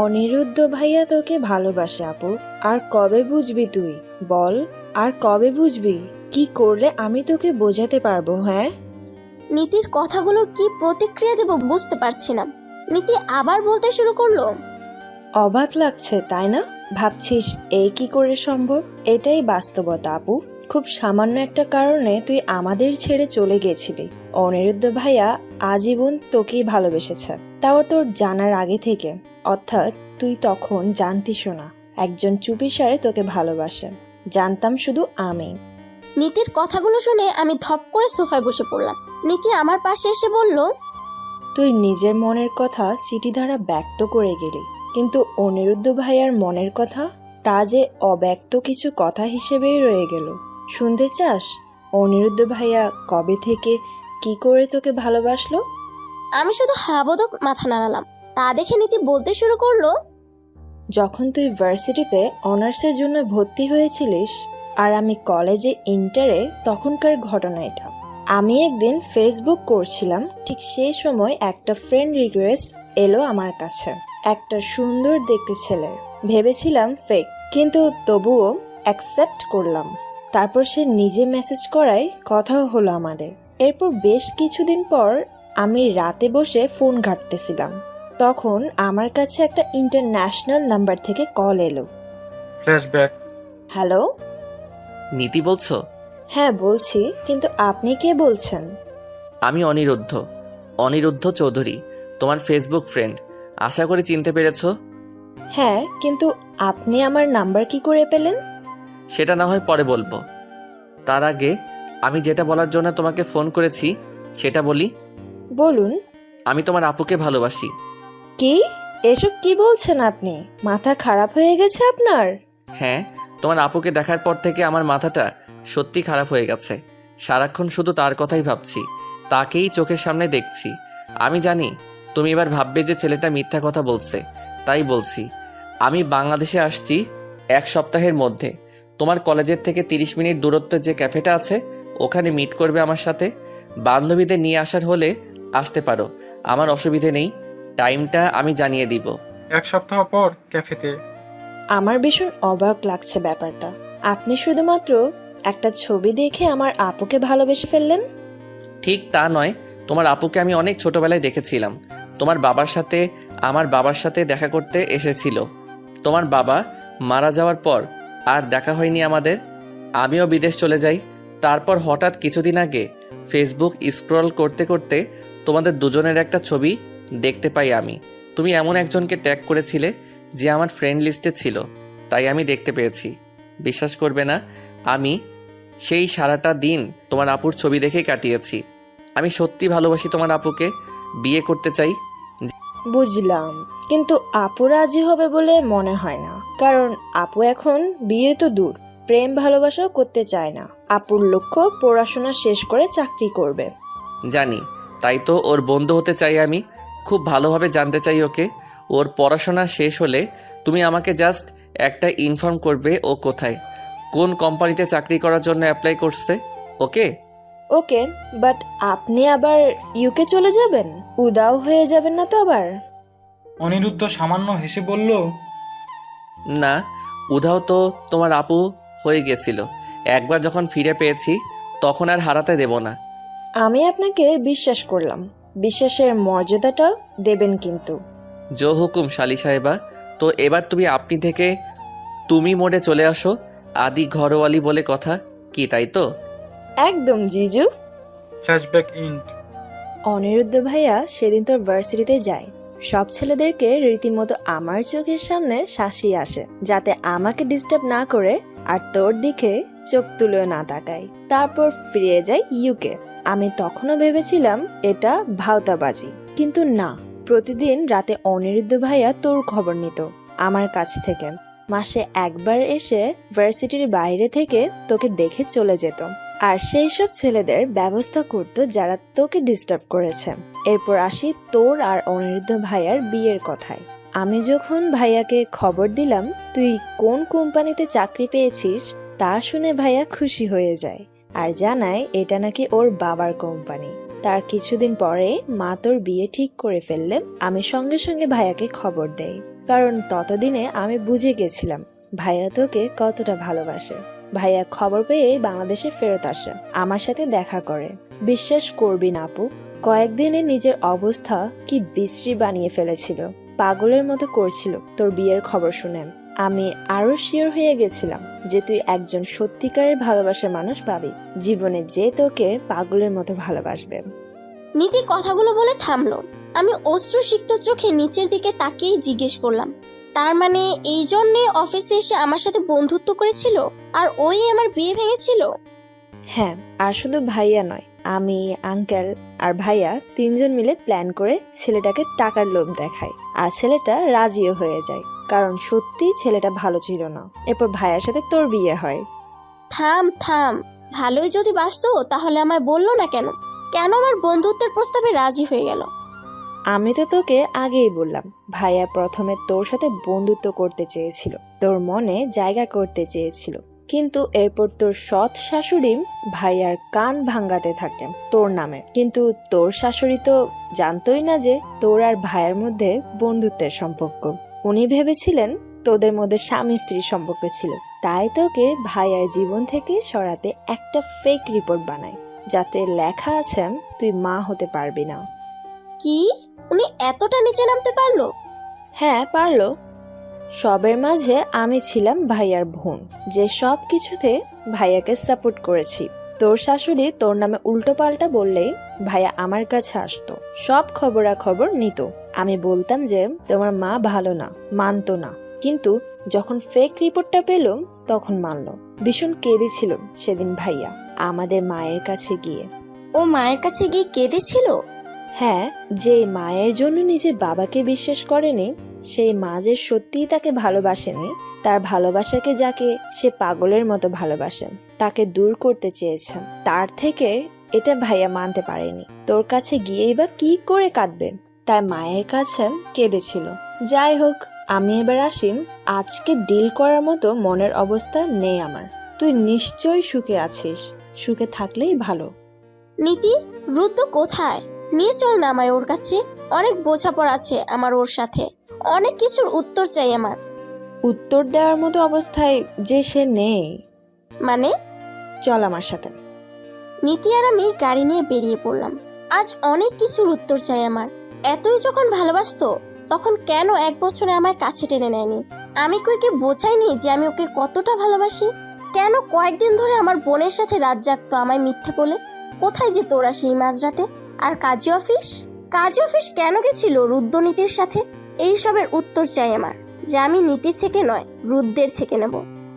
Speaker 3: অনিরুদ্ধ ভাইয়া তোকে ভালোবাসে আপু। আর কবে বুঝবি তুই? বল, আর কবে বুঝবি? কি করলে আমি তোকে বোঝাতে পারবো? হ্যাঁ,
Speaker 1: নীতির কথাগুলোর কি প্রতিক্রিয়া দেব বুঝতে পারছি না। নীতি আবার বলতে শুরু করলো,
Speaker 3: অবাক লাগছে তাই না? ভাবছিস এই কি করে সম্ভব? এটাই বাস্তবতা আপু। খুব সামান্য একটা কারণে তুই আমাদের ছেড়ে চলে গেছিলি। অনিরুদ্ধ ভাইয়া আজীবন তোকেই ভালোবেসেছে, তাও তোর জানার আগে থেকে। অর্থাৎ তুই তখন জানতিসও না একজন চুপিসারে তোকে ভালোবাসে। জানতাম শুধু আমি।
Speaker 1: নীতির কথাগুলো শুনে আমি ধপ করে সোফায় বসে পড়লাম। নীতি আমার পাশে এসে বলল,
Speaker 3: তুই নিজের মনের কথা চিঠি দ্বারা ব্যক্ত করে গেলি, কিন্তু অনিরুদ্ধ ভাইয়ার মনের কথা তা যে অব্যক্ত কিছু কথা হিসেবেই রয়ে গেল। শুনতে চাস অনিরুদ্ধ ভাইয়া কবে থেকে কি করে তোকে ভালোবাসলো?
Speaker 1: আমি শুধু হাবোদক মাথা নাড়ালাম। তা দেখে নীতি বলতে শুরু করলো,
Speaker 3: যখন তুই ভার্সিটিতে অনার্সের জন্য ভর্তি হয়েছিলিস আর আমি কলেজে ইন্টারে, তখনকার ঘটনা এটা। আমি একদিন ফেসবুক করছিলাম, ঠিক সেই সময় একটা ফ্রেন্ড রিকোয়েস্ট এলো আমার কাছে, একটা সুন্দর দেখতে ছেলের। ভেবেছিলাম ফেক, কিন্তু তবুও অ্যাকসেপ্ট করলাম। তারপর সে নিজে মেসেজ করায় কথাও হলো আমাদের। এরপর বেশ কিছুদিন পর আমি রাতে বসে ফোন ঘাঁটতেছিলাম, তখন আমার কাছে একটা ইন্টারন্যাশনাল নাম্বার থেকে কল এলো।
Speaker 4: ফ্ল্যাশব্যাক।
Speaker 3: হ্যালো।
Speaker 2: নীতি বলছো?
Speaker 3: হ্যাঁ বলছি, কিন্তু আপনি কে বলছেন?
Speaker 2: আমি অনিরুদ্ধ চৌধুরী, তোমার ফেসবুক ফ্রেন্ড। আশা করি চিনতে পেরেছো।
Speaker 3: হ্যাঁ, কিন্তু আপনি আমার নাম্বার কি করে পেলেন?
Speaker 2: সেটা না হয় পরে বলবো। তার আগে আমি যেটা বলার জন্য তোমাকে ফোন করেছি সেটা বলি।
Speaker 3: বলুন।
Speaker 2: আমি তোমার আপুকে ভালোবাসি।
Speaker 3: কি? এসব কি বলছেন আপনি? মাথা খারাপ হয়ে গেছে আপনার?
Speaker 2: হ্যাঁ, তোমার আপুকে দেখার পর থেকে আমার মাথাটা সত্যি খারাপ হয়ে গেছে। সারাক্ষণ শুধু তার কথাই ভাবছি, তাকেই চোখের সামনে দেখছি। আমি জানি তুমি এবার ভাববে যে ছেলেটা মিথ্যা কথা বলছে, তাই বলছি। আমি বাংলাদেশে আসছি 1 সপ্তাহের মধ্যে। তোমার কলেজের থেকে 30 মিনিট দূরত্বে যে ক্যাফেটা আছে ওখানে মিট করবে আমার সাথে। বান্ধবীদের নিয়ে আসার হলে আসতে পারো, আমার অসুবিধে নেই। টাইমটা আমি জানিয়ে দিব।
Speaker 4: 1 সপ্তাহ পর ক্যাফেতে।
Speaker 3: আমার ভীষণ অবাক লাগছে ব্যাপারটা। আপনি শুধুমাত্র একটা ছবি দেখে আমার আপুকে ভালোবেসে ফেললেন?
Speaker 2: ঠিক তা নয়, তোমার আপুকে আমি অনেক ছোটবেলায় দেখেছিলাম। তোমার আমার বাবার সাথে দেখা করতে এসেছিল। তোমার বাবা মারা যাওয়ার পর আর দেখা হয়নি আমাদের। আমিও বিদেশ চলে যাই। তারপর হঠাৎ কিছুদিন আগে ফেসবুক স্ক্রল করতে করতে তোমাদের দুজনের একটা ছবি দেখতে পাই আমি। তুমি এমন একজনকে ট্যাগ করেছিলে যে আমার ফ্রেন্ড লিস্টে ছিল, তাই আমি দেখতে পেয়েছি। বিশ্বাস করবে না, আমি সেই সারাটা দিন তোমার আপুর ছবি দেখেই কাটিয়েছি। আমি সত্যি ভালোবাসি তোমার আপুকে, বিয়ে করতে চাই।
Speaker 3: বুঝলাম, কিন্তু আপু রাজি হবে বলে মনে হয় না। কারণ আপু এখন বিয়ে তো দূর, প্রেম ভালোবাসাও করতে চায় না। আপুর লক্ষ্য পড়াশোনা শেষ করে চাকরি করবে।
Speaker 2: জানি, তাই তো ওর বন্ধু হতে চাই আমি। খুব ভালোভাবে জানতে চাই ওকে। ওর পড়াশোনা শেষ হলে তুমি আমাকে জাস্ট একটা ইনফর্ম করবে ও কোথায়, কোন কোম্পানিতে চাকরি করার জন্য অ্যাপ্লাই করছে। ওকে?
Speaker 3: ওকে, বাট আপনি আবার ইউকে চলে যাবেন? উদাও হয়ে যাবেন না তো আবার?
Speaker 4: অনিরুদ্ধ সামান্য হেসে বলল,
Speaker 2: না, উধাও তো তোমার আপু হয়ে গেছিল। একবার যখন ফিরে পেয়েছি তখন আর হারাতে দেব না।
Speaker 3: আমি আপনাকে বিশ্বাস করলাম, বিশ্বাসের মর্যাদাটা দেবেন কিন্তু।
Speaker 2: জো হুকুম শালি সাহেবা। তো এবার তুমি আপনি থেকে তুমি মোড়ে চলে আসো। আদি ঘরওয়ালি বলে কথা। কি তাই তো?
Speaker 3: একদম জিজু।
Speaker 4: Flashback int.
Speaker 3: অনিরুদ্ধ ভাইয়া সেদিন তোর ভার্সিটিতে যায়। সব ছেলেদেরকে রীতিমতো আমার চোখের সামনে শাসিয়ে আসে, যাতে আমাকে ডিস্টার্ব না করে আর তোর দিকে চোখ তুলেও না তাকায়। তারপর ফিরে যায় ইউকে। আমি তখনও ভেবেছিলাম এটা ভাওতাবাজি, কিন্তু না। প্রতিদিন রাতে অনিরুদ্ধ ভাইয়া তোর খবর নিত আমার কাছ থেকে। মাসে একবার এসে ভার্সিটির বাইরে থেকে তোকে দেখে চলে যেত, আর সেই সব ছেলেদের ব্যবস্থা করতো যারা তোকে ডিস্টার্ব করেছে। এরপর আসি তোর আর অনিরুদ্ধ ভাইয়ার বিয়ের কথায়। আমি যখন ভাইয়াকে খবর দিলাম তুই কোন কোম্পানিতে চাকরি পেয়েছিস, তা শুনে ভাইয়া খুশি হয়ে যায় আর জানায় এটা নাকি ওর বাবার কোম্পানি। তার কিছুদিন পরে মা তোর বিয়ে ঠিক করে ফেললে আমি সঙ্গে সঙ্গে ভাইয়াকে খবর দেই, কারণ ততদিনে আমি বুঝে গেছিলাম ভাইয়া তোকে কতটা ভালোবাসে। ভাইয়া খবর পেয়ে বাংলাদেশে ফেরত আসে, আমার সাথে দেখা করে। বিশ্বাস করবি না আপু, কয়েকদিনে নিজের অবস্থা কি বিশ্রী বানিয়ে ফেলেছিল, পাগলের মতো করছিল তোর বিয়ের খবর শুনে। আমি আরো শিওর হয়ে গেছিলাম যে তুই একজন সত্যিকারের ভালোবাসার মানুষ পাবি, জীবনে যে তোকে পাগলের মতো ভালোবাসবে।
Speaker 1: নীতি কথাগুলো বলে থামলো। আমি অশ্রুসিক্ত চোখে নিচের দিকে তাকিয়ে জিজ্ঞেস করলাম, তার মানে এই জন্যে অফিসে এসে আমার সাথে বন্ধুত্ব করেছিল আর ওই আমার বিয়ে ভেঙেছিল?
Speaker 3: হ্যাঁ, আর শুধু ভাইয়া নয়, আমি, আঙ্কেল আর ভাইয়া তিনজন মিলে প্ল্যান করে ছেলেটাকে টাকার লোভ দেখায়, আর ছেলেটা রাজিও হয়ে যায়, কারণ সত্যি ছেলেটা ভালো ছিল না। এরপর ভাইয়ার সাথে তোর বিয়ে হয়।
Speaker 1: থাম থাম, ভালোই যদি বাসতো তাহলে আমায় বললো না কেন? কেন আমার বন্ধুত্বের প্রস্তাবে রাজি হয়ে গেল?
Speaker 3: আমি তো তোকে আগেই বললাম, ভাইয়া প্রথমে তোর সাথে বন্ধুত্ব করতে চেয়েছিল, তোর মনে জায়গা করতে চেয়েছিল, কিন্তু এরপর তোর সৎ শাশুড়ি ভাইয়ার কান ভাঙাতে থাকে তোর নামে। কিন্তু তোর শাশুড়ি তো জানতোই না যে তোর আর ভাইয়ের মধ্যে বন্ধুত্বের সম্পর্ক। উনি ভেবেছিলেন তোদের মধ্যে স্বামী স্ত্রীর সম্পর্ক ছিল, তাই তোকে ভাইয়ার জীবন থেকে সরাতে একটা ফেক রিপোর্ট বানায়, যাতে লেখা আছে তুই মা হতে পারবি না।
Speaker 1: কি? উনি এতটা নিচে নামতে পারলো?
Speaker 3: হ্যাঁ, পারলো। সবের মাঝে আমি ছিলাম ভাইয়ার বোন, যে সব কিছুতে ভাইয়াকে সাপোর্ট করেছি। তোর শাশুড়ি তোর নামে উল্টো পাল্টা বললেই ভাইয়া আমার কাছে আসতো, সব খবরাখবর নিত। আমি বলতাম যে তোমার মা ভালো না, মানতো না, কিন্তু যখন ফেক রিপোর্টটা পেল তখন মানলো। ভীষণ কেঁদেছিল সেদিন ভাইয়া আমাদের মায়ের কাছে গিয়ে।
Speaker 1: ও মায়ের কাছে গিয়ে কেঁদেছিল?
Speaker 3: হ্যাঁ, যে মায়ের জন্য নিজের বাবাকে বিশ্বাস করেনি, সেই মা যে সত্যিই তাকে ভালোবাসেনি, তার ভালোবাসাকে যাকে সে পাগলের মতো ভালোবাসে তাকে দূর করতে চেয়েছে, তার থেকে এটা ভাইয়া মানতে পারেনি। তোর কাছে গিয়েই বা কি করে কাঁদবে, তাই মায়ের কাছে কেঁদেছিল। যাই হোক, আমি এবার আসিম। আজকে ডিল করার মতো মনের অবস্থা নেই আমার। তুই নিশ্চয়ই সুখে আছিস, সুখে থাকলেই ভালো।
Speaker 1: নীতি, রুদ্র কোথায়? নিয়ে চল না আমায় ওর কাছে। অনেক বোঝাপড়া আছে আমার ওর সাথে, অনেক কিছুর উত্তর চাই আমার।
Speaker 3: উত্তর দেওয়ার মতো অবস্থায় যে সে নেই।
Speaker 1: মানে?
Speaker 3: চল আমার সাথে।
Speaker 1: নীতি আর আমি গাড়ি নিয়ে বেরিয়ে পড়লাম। আজ অনেক কিছুর উত্তর চাই আমার। এতই যখন ভালোবাসতো তখন কেন 1 বছরে আমায় কাছে টেনে নেয়নি? আমি কইকে বোঝাইনি যে আমি ওকে কতটা ভালোবাসি? কেন কয়েকদিন ধরে আমার বোনের সাথে রাত জাগতো আমায় মিথ্যে বলে? কোথায় যে তোরা সেই মাঝরাতে? আর কাজী অফিস কেন গেছিল রুদ্র নীতির সাথে? এই সবের উত্তর চাই আমার, যে আমি নীতির থেকে নয় রুদ্রের থেকে নেব।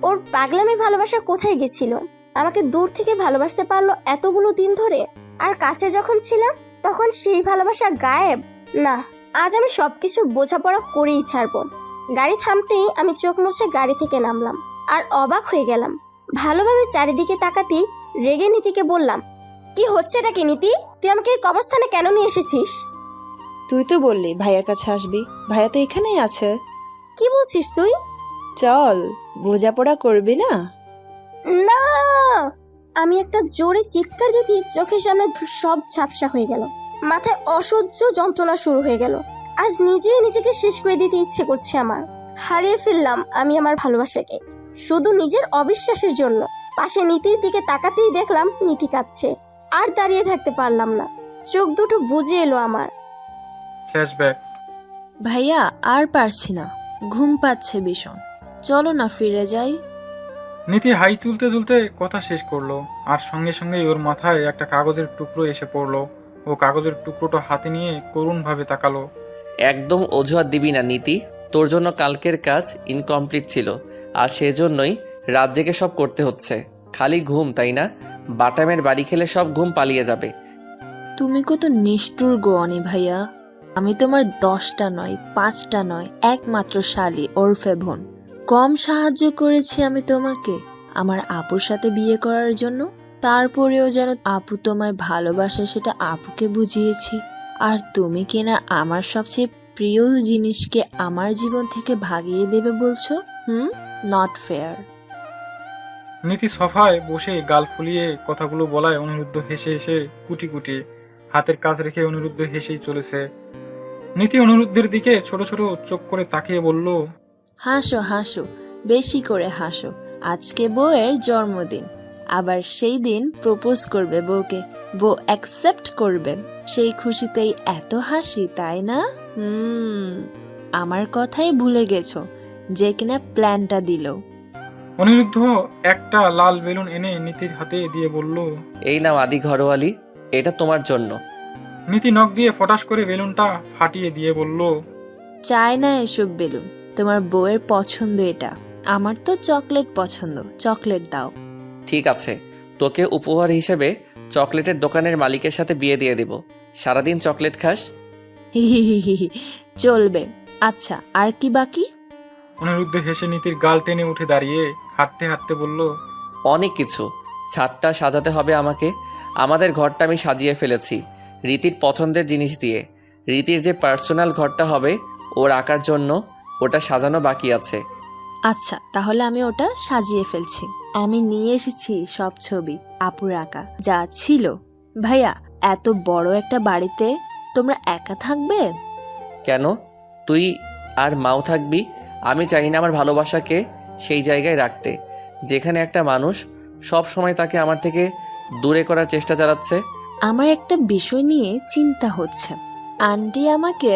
Speaker 1: ওর পাগলামি ভালোবাসা কোথায় গেছিল? আমাকে দূর থেকে ভালোবাসতে পারলো এতগুলো দিন ধরে, আর কাছে যখন ছিলাম তখন সেই ভালোবাসা গায়েব। না, আজ আমি সবকিছু বোঝাপড়া করেই ছাড়বো। গাড়ি থামতেই আমি চোখ মুছে গাড়ি থেকে নামলাম, আর অবাক হয়ে গেলাম। ভালোভাবে চারিদিকে তাকাতেই রেগে নীতিকে বললাম, কি হচ্ছে এটা কি নীতি? তুই আমাকে এই কবরস্থানে কেন নিয়ে এসেছিস?
Speaker 3: তুই তো বললি ভাইয়ার কাছে আসবি, ভাইয়া তো এখানেই আছে।
Speaker 1: কি বলছিস তুই?
Speaker 3: চল, বোঝাপড়া করবি না?
Speaker 1: না! আমি একটা জোরে চিৎকার দিতে চোখের সামনে সব ঝাপসা হয়ে গেল, মাথায় অসহ্য যন্ত্রণা শুরু হয়ে গেল। আজ নিজেকে শেষ করে দিতে ইচ্ছে করছে আমার। হারিয়ে ফেললাম আমি আমার ভালোবাসাকে শুধু নিজের অবিশ্বাসের জন্য। পাশে নীতির দিকে তাকাতেই দেখলাম নীতি কাঁদছে। আর দাঁড়িয়ে থাকতে পারলাম না, চোখ দুটো বুজে এলো আমার।
Speaker 4: ফ্ল্যাশব্যাক।
Speaker 3: ভাইয়া আর পারছি না, ঘুম পাচ্ছে ভীষণ, চলো না ফিরে যাই।
Speaker 4: নীতি হাই তুলতে তুলতে কথা শেষ করলো, আর সঙ্গে সঙ্গেই ওর মাথায় একটা কাগজের টুকরো এসে পড়লো। ও কাগজের টুকরোটা হাতে নিয়ে করুণভাবে তাকালো।
Speaker 2: একদম অজুহাত দিবি না নীতি, তোর জন্য কালকের কাজ ইনকমপ্লিট ছিল, আর সেজন্যই রাত জেগে সব করতে হচ্ছে। খালি ঘুম, তাই না? বাটামের বাড়ি খেলে সব ঘুম পালিয়ে যাবে।
Speaker 3: তুমি কত নিষ্ঠুর গো অনি ভাইয়া। আমি তোমার 10টা নয়, 5টা নয়, একমাত্র শালি ওরফে বোন। কম সাহায্য করেছি আমি তোমাকে আমার আপুর সাথে বিয়ে করার জন্য? তারপরেও যেন আপু তোমায় ভালোবাসে সেটা আপুকে বুঝিয়েছি। আর তুমি কিনা আমার সবচেয়ে প্রিয় জিনিসকে আমার জীবন থেকে ভাগিয়ে দেবে বলছো? Not fair.
Speaker 4: নীতি সোফায় বসে গাল ফুলিয়ে কথাগুলো বলায় অনিরুদ্ধ হেসে হেসে কুটি কুটি হাতের কাজ রেখে অনিরুদ্ধ হেসেই চলেছে। নীতি অনিরুদ্ধের দিকে ছোট ছোট চোখ করে তাকিয়ে বলল,
Speaker 3: হাসো হাসো, বেশি করে হাসো। আজকে বউয়ের জন্মদিন, আবার সেই দিন প্রপোজ করবে বউকে, বউ অ্যাকসেপ্ট করবে। সেই খুশিতেই এত হাসি, তাই না? আমার কথাই ভুলে গেছো যে কিনা প্ল্যানটা দিল।
Speaker 4: অনিরুদ্ধ একটা লাল বেলুন এনে নীতির হাতে দিয়ে বলল।
Speaker 2: এই নাও আদি ঘরোয়ালি, এটা তোমার জন্য।
Speaker 4: নীতি নখ দিয়ে ফটাস করে বেলুনটা ফাটিয়ে দিয়ে বলল,
Speaker 3: চাই না এসব বেলুন, তোমার বউয়ের পছন্দ এটা। আমার তো চকলেট পছন্দ, চকলেট দাও।
Speaker 2: ঠিক আছে, তোকে উপহার হিসেবে চকলেটের দোকানের মালিকের সাথে বিয়ে দিয়ে দেব। সারাদিন চকলেট খাস।
Speaker 3: হিহিহিহি, চলবে। আচ্ছা, আর কি বাকি?
Speaker 4: অনিরুদ্ধ হেসে নীতির গাল টেনে উঠে দাঁড়িয়ে হাঁটতে হাঁটতে বলল,
Speaker 2: অনেক কিছু। ছাদটা সাজাতে হবে আমাকে। আমাদের ঘরটা আমি সাজিয়ে ফেলেছি রীতির পছন্দের জিনিস দিয়ে। রীতির যে পার্সোনাল ঘরটা হবে ওর আঁকার জন্য, ওটা সাজানো বাকি আছে।
Speaker 3: আচ্ছা, তাহলে আমি ওটা সাজিয়ে ফেলছি। আমি নিয়ে এসেছি সব ছবি আপুর আঁকা যা ছিল। ভাইয়া, এত বড় একটা বাড়িতে তোমরা একা থাকবে?
Speaker 2: কেন? তুই আর মাও থাকবি। আমি চাই না আমার ভালোবাসাকে সেই জায়গায় রাখতে যেখানে একটা মানুষ সব সময় তাকে আমার থেকে দূরে করার চেষ্টা চালাচ্ছে।
Speaker 3: আমার একটা বিষয় নিয়ে চিন্তা হচ্ছে। আন্টি আমাকে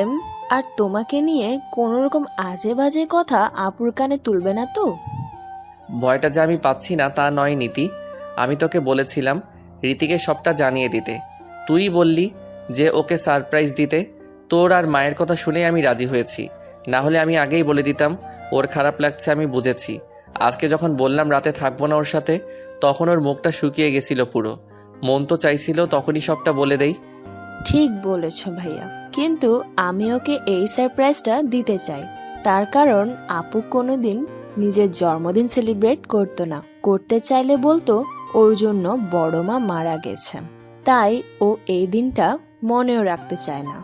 Speaker 3: আর তোমাকে নিয়ে কোনো রকম আজে বাজে কথা আপুর কানে তুলবে না তো?
Speaker 2: ভয়টা যে আমি পাচ্ছি না তা নয় নীতি। আমি তোকে বলেছিলাম রীতিকে সবটা জানিয়ে দিতে, তুই বললি যে ওকে সারপ্রাইজ দিতে। তোর আর মায়ের কথা শুনে আমি রাজি হয়েছি, না হলে আমি আগেই বলে দিতাম। ওর খারাপ লাগছে আমি বুঝেছি। আজকে যখন বললাম রাতে থাকবো না ওর সাথে, তখন ওর মুখটা শুকিয়ে গেছিল পুরো। মন তো চাইছিল তখনই সবটা বলে দেই।
Speaker 3: ঠিক বলেছ ভাইয়া, কিন্তু আমি ওকে এই সারপ্রাইজটা দিতে চাই। তার কারণ আপু কোনোদিন নিজের জন্মদিন সেলিব্রেট করতো না। করতে চাইলে বলতো ওর জন্য বড় মা মারা গেছে, তাই ও এই দিনটা মনেও রাখতে চায় না।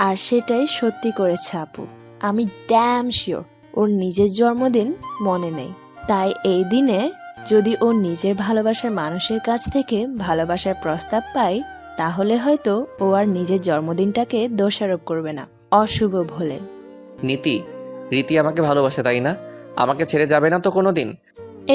Speaker 3: আর সেটাই সত্যি করেছে আপু। আমি ড্যাম শিওর ওর নিজের জন্মদিন মনে নেই। তাই এই দিনে যদি ও নিজের ভালোবাসার মানুষের কাছ থেকে ভালোবাসার প্রস্তাব পায়, তাহলে হয়তো ও আর নিজের জন্মদিনটাকে দোষারোপ করবে না অশুভ বলে।
Speaker 2: নীতি, রীতি আমাকে ভালোবাসে তাই না? আমাকে ছেড়ে যাবে না তো কোনো দিন?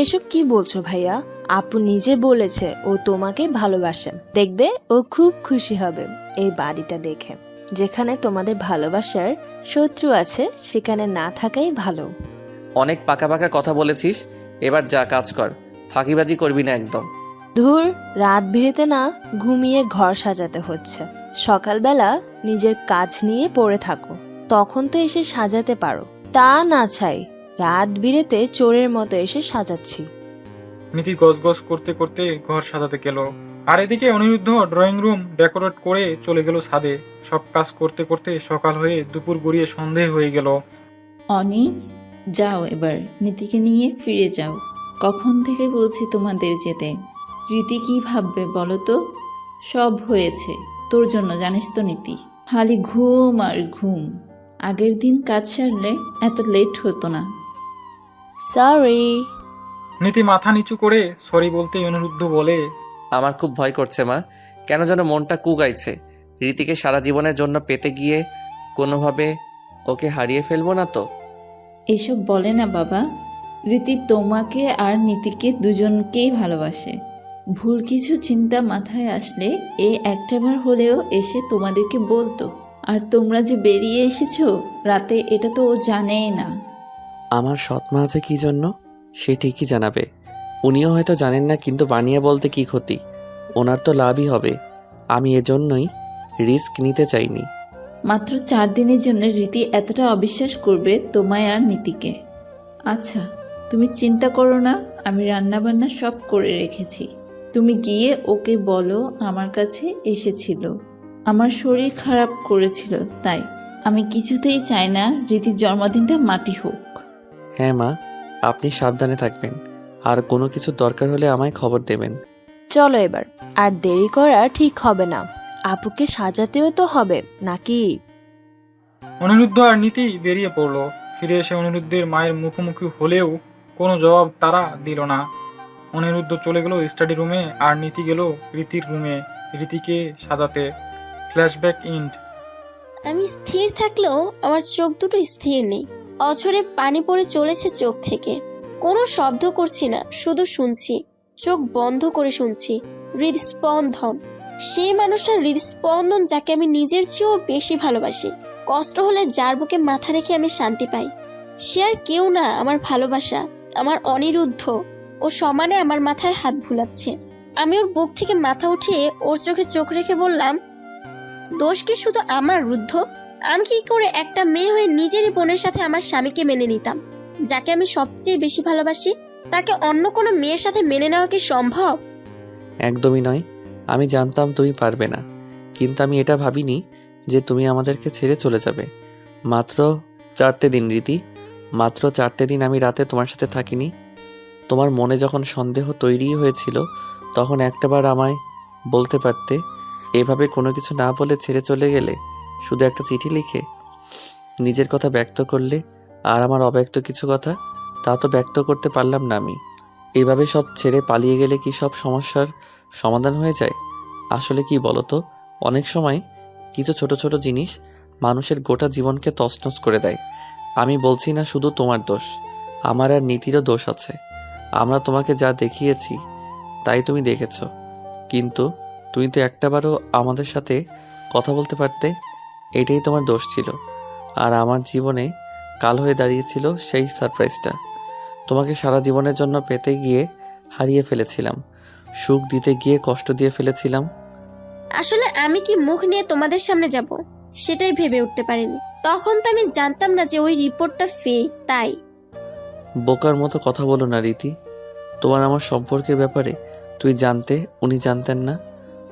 Speaker 3: এসব কি বলছো ভাইয়া? আপু নিজে বলেছে ও তোমাকে ভালোবাসে। দেখবে ও খুব খুশি হবে এই বাড়িটা দেখে। যেখানে তোমাদের ভালোবাসার শত্রু আছে সেখানে না থাকাই ভালো।
Speaker 2: অনেক পাকা পাকা কথা বলেছিস, এবার যা কাজ কর, ফাঁকিবাজি করবি না একদম।
Speaker 3: ধুর, রাত বিরেতে না ঘুমিয়ে ঘর সাজাতে হচ্ছে। সকালবেলা নিজের কাজ নিয়ে পড়ে থাকো, তখন তো এসে সাজাতে পারো। তা না চাই রাত বিরেতে চোরের মতো এসে সাজাচ্ছি।
Speaker 4: নীতি গজগজ করতে করতে ঘর সাজাতে গেল, আর এদিকে অনিরুদ্ধ ড্রয়িং রুম ডেকোরেট করে চলে গেল ছাদে। সব কাজ করতে করতে সকাল হয়ে দুপুর গড়িয়ে সন্ধে হয়ে গেল।
Speaker 6: অনি, যাও এবার নীতিকে নিয়ে ফিরে যাও। কখন থেকে বলছি তোমাদের যেতে। রীতি কি ভাববে বলো তো? সব হয়েছে তোর জন্য, জানিস তো নীতি। খালি ঘুম আর ঘুম। আগের দিন কাজ সারলে এত লেট হতো না।
Speaker 3: সরি।
Speaker 4: নীতি মাথা নিচু করে সরি বলতেই অনিরুদ্ধ বলে,
Speaker 2: আমার খুব ভয় করছে মা, কেন যেন মনটা কুগাইছে। রীতিকে সারা জীবনের জন্য পেতে গিয়ে কোনোভাবে ওকে হারিয়ে ফেলবো না তো?
Speaker 6: এসব বলে না বাবা। রীতি তোমাকে আর নীতিকে দুজনকেই ভালোবাসে। ভুল কিছু চিন্তা মাথায় আসলে একটাবার হলেও এসে তোমাদেরকে বলতো। আর তোমরা যে বেরিয়ে এসেছো রাতে, এটা তো ও জানেই না।
Speaker 2: আমার সৎ মা আছে কি জন্য, সে ঠিকই জানাবে। উনিও হয়তো জানেন না, কিন্তু বানিয়ে বলতে কি ক্ষতি, ওনার তো লাভই হবে। আমি এজন্যই রিস্ক নিতে চাইনি।
Speaker 6: মাত্র 4 দিনের জন্য রীতি এতটা অবিশ্বাস করবে তোমায় আর নীতিকে? আচ্ছা, তুমি চিন্তা করো না, আমি রান্নাবান্না সব করে রেখেছি। তুমি গিয়ে ওকে বলো আমার কাছে এসেছিল, আমার শরীর খারাপ করেছিল, তাই আমি কিছুতেই চাই না রীতির জন্মদিনটা মাটি হোক।
Speaker 2: হ্যাঁ মা, আপনি সাবধানে থাকবেন, আর কোনো কিছু দরকার হলে আমায় খবর দেবেন।
Speaker 3: চলো এবার, আর দেরি করা ঠিক হবে না। আপুকে সাজাতেও তো হবে নাকি?
Speaker 4: অনিরুদ্ধ আর নীতি বেরিয়ে পড়লো। ফিরে এসে অনিরুদ্ধের মায়ের মুখোমুখি হলেও কোনো জবাব তারা দিল না। অনিরুদ্ধ চলে গেল স্টাডি রুমে, আর নীতি গেল রীতির রুমে রীতিকে সাজাতে। ফ্ল্যাশব্যাক ইন্ড।
Speaker 1: আমি স্থির থাকলেও আমার চোখ দুটো স্থির নেই। অঝরে পানি পড়ে চলেছে চোখ থেকে। কোনো শব্দ করছি না, শুধু শুনছি, চোখ বন্ধ করে শুনছি। হৃদস্পন্দন, সেই মানুষটার হৃদস্পন্দন যাকে আমি নিজের চেয়েও বেশি ভালোবাসি। কষ্ট হলে যার বুকে মাথা রেখে আমি শান্তি পাই, সে আর কেউ না, আমার ভালোবাসা, আমার অনিরুদ্ধ। ও সমানে আমার মাথায় হাত ভুলাচ্ছে। আমি ওর বুক থেকে মাথা উঠিয়ে ওর চোখে চোখ রেখে বললাম, দোষ কি শুধু আমার রুদ্ধ? আমি কি করে একটা মেয়ে হয়ে নিজেরই বোনের সাথে আমার স্বামীকে মেনে নিতাম? যাকে আমি সবচেয়ে বেশি ভালোবাসি, তাকে অন্য কোনো মেয়ের সাথে মেনে নেওয়া কি সম্ভব?
Speaker 2: একদমই নয়। আমি জানতাম তুমি পারবে না, কিন্তু আমি এটা ভাবিনি যে তুমি আমাদেরকে ছেড়ে চলে যাবে। মাত্র 4টে দিন রীতি, মাত্র 4টে দিন আমি রাতে তোমার সাথে থাকিনি। তোমার মনে যখন সন্দেহ তৈরি হয়েছিল, তখন একটাবার আমায় বলতে পারতে। এভাবে কোনো কিছু না বলে ছেড়ে চলে গেলে, শুধু একটা চিঠি লিখে নিজের কথা ব্যক্ত করলে, আর আমার অব্যক্ত কিছু কথা তা তো ব্যক্ত করতে পারলাম না আমি। এভাবে সব ছেড়ে পালিয়ে গেলে কি সব সমস্যার সমাধান হয়ে যায়? আসলে কি বলো তো, অনেক সময় কিছু ছোট ছোট জিনিস মানুষের গোটা জীবনকে তছনছ করে দেয়। আমি বলছি না শুধু তোমার দোষ, আমার আর নীতিরও দোষ আছে। আমরা তোমাকে যা দেখিয়েছি তাই তুমি দেখেছ, কিন্তু তুমি তো একটাবারও আমাদের সাথে কথা বলতে পারতে। এটাই তোমার দোষ ছিল। আর আমার জীবনে কাল হয়ে দাঁড়িয়েছিল সেই সারপ্রাইজটা। তোমাকে সারা জীবনের জন্য পেতে গিয়ে হারিয়ে ফেলেছিলাম, সুখ দিতে গিয়ে কষ্ট দিয়ে ফেলেছিলাম।
Speaker 1: আসলে আমি কি মুখ নিয়ে তোমাদের সামনে যাব, সেটাই ভেবে উঠতে পারিনি। তখন তো আমি জানতাম না যে ওই রিপোর্টটা ফেক, তাই।
Speaker 2: বোকার মতো কথা বলো না রীতি। তোমার আমার সম্পর্কের ব্যাপারে তুই জানতে, উনি জানতেন না।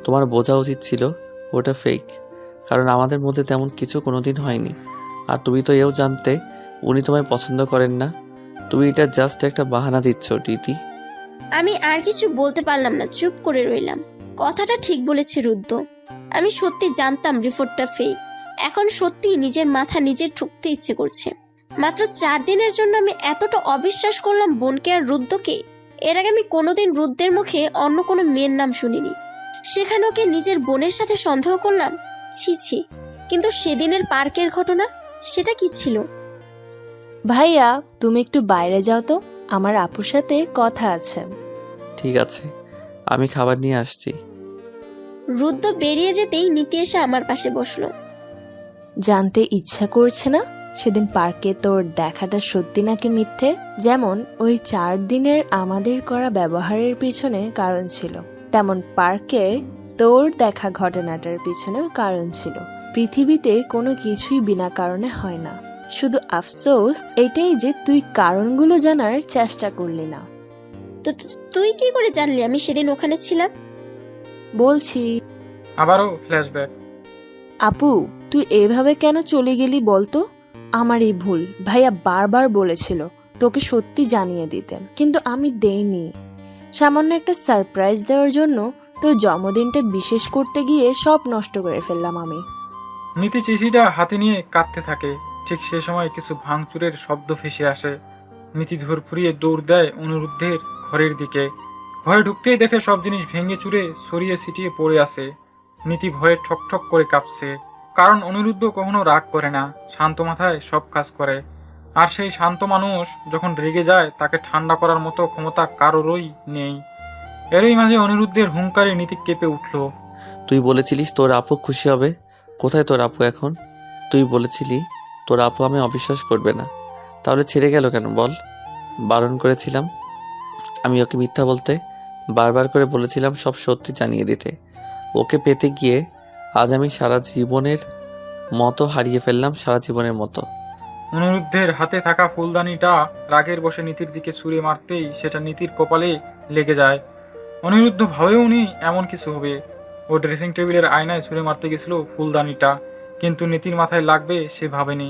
Speaker 2: তোমার বোঝা উচিত ছিল ওটা ফেক, কারণ আমাদের মধ্যে তেমন কিছু কোনোদিন হয়নি। আর তুমি তো এও জানতে উনি তোমায় পছন্দ করেন না। তুমি এটা জাস্ট একটা বাহানা দিচ্ছ রীতি।
Speaker 1: আমি আর কিছু বলতে পারলাম না, চুপ করে রইলাম। কথাটা ঠিক বলেছে রুদ্র। আমি সত্যি জানতাম রিপোর্টটা ফেক। এখন সত্যি নিজের মাথা নিজের ঠুকতে ইচ্ছে করছে। মাত্র 4 দিনের জন্য আমি এতটা অবিশ্বাস করলাম বোনকে আর রুদ্রকে। এর আগে আমি কোনোদিন রুদ্রের মুখে অন্য কোনো মেয়ের নাম শুনিনি। সেখানে ওকে নিজের বোনের সাথে সন্দেহ করলাম। ছি ছি। কিন্তু সেদিনের পার্কের ঘটনা, সেটা কি ছিল?
Speaker 3: ভাইয়া, তুমি একটু বাইরে যাও তো, আমার আপুর সাথে কথা আছে।
Speaker 2: ঠিক আছে, আমি খাবার নিয়ে আসছি।
Speaker 1: রুদ্র বেরিয়ে যেতেই নীতি এসে আমার পাশে বসলো।
Speaker 3: জানতে ইচ্ছা করছে না সেদিন পার্কে তোর দেখাটা সত্যি নাকি মিথ্যে? যেমন ওই 4 দিনের আমাদের করা ব্যবহারের পিছনে কারণ ছিল, তেমন পার্কের তোর দেখা ঘটনাটার পিছনেও কারণ ছিল। পৃথিবীতে কোনো কিছুই বিনা কারণে হয় না। শুধু আফসোস এটাই যে তুই কারণগুলো জানার চেষ্টা করলি না।
Speaker 1: তো তুই কি করে জানলি আমি সেদিন ওখানে ছিলাম?
Speaker 3: বলছি
Speaker 4: আবারও ফ্ল্যাশব্যাক।
Speaker 3: আপু, তুই এভাবে কেন চলে গেলি বলতো? আমারই ভুল। ভাইয়া বারবার বলেছিল তোকে সত্যি জানিয়ে দিতে, কিন্তু আমি দেইনি। সামান্য একটা সারপ্রাইজ দেওয়ার জন্য তোর জন্মদিনটা বিশেষ করতে গিয়ে সব নষ্ট করে ফেললাম আমি।
Speaker 4: নীতি চিঠিটা হাতে নিয়ে কাঁদতে থাকে। ঠিক সে সময় কিছু ভাঙচুরের শব্দ ভেসে আসে। নীতি ধর ফুরিয়ে দৌড় দেয় অনিরুদ্ধের ঘরের দিকে। ঘরে ঢুকতেই দেখে সব জিনিস ভেঙে চুরে ছড়িয়ে ছিটিয়ে পড়ে আছে। নীতি ভয়ে ঠকঠক করে কাঁপছে, কারণ অনিরুদ্ধ কখনো রাগ করে না, শান্ত মাথায় সব কাজ করে। আর সেই শান্ত মানুষ যখন রেগে যায়, তাকে ঠান্ডা করার মতো ক্ষমতা কারোরই নেই। এরই মাঝে অনিরুদ্ধের হুঙ্কারে নীতি কেঁপে উঠল।
Speaker 2: তুই বলেছিলিস তোর আপু খুশি হবে। কোথায় তোর আপু এখন? তুই বলেছিলি তোর আপু আমি অবিশ্বাস করবে না, তাহলে ছেড়ে গেল কেন বল? বারণ করেছিলাম। আমি ওকে মিথ্যা বলতে বারবার করে বলেছিলাম সব সত্যি জানিয়ে দিতে। ওকে পেতে গিয়ে আজ আমি সারা জীবনের মতো হারিয়ে ফেললাম, সারা জীবনের মতো।
Speaker 4: অনিরুদ্ধের হাতে থাকা ফুলদানিটা রাগের বসে নীতির দিকে ছুঁড়ে মারতেই সেটা নীতির কপালে লেগে যায়। অনিরুদ্ধ ভাবেও নি এমন কিছু হবে। ও ড্রেসিং টেবিলের আয়নায় ছুঁড়ে মারতে গেছিল ফুলদানিটা, কিন্তু নীতির মাথায় লাগবে সে ভাবেনি।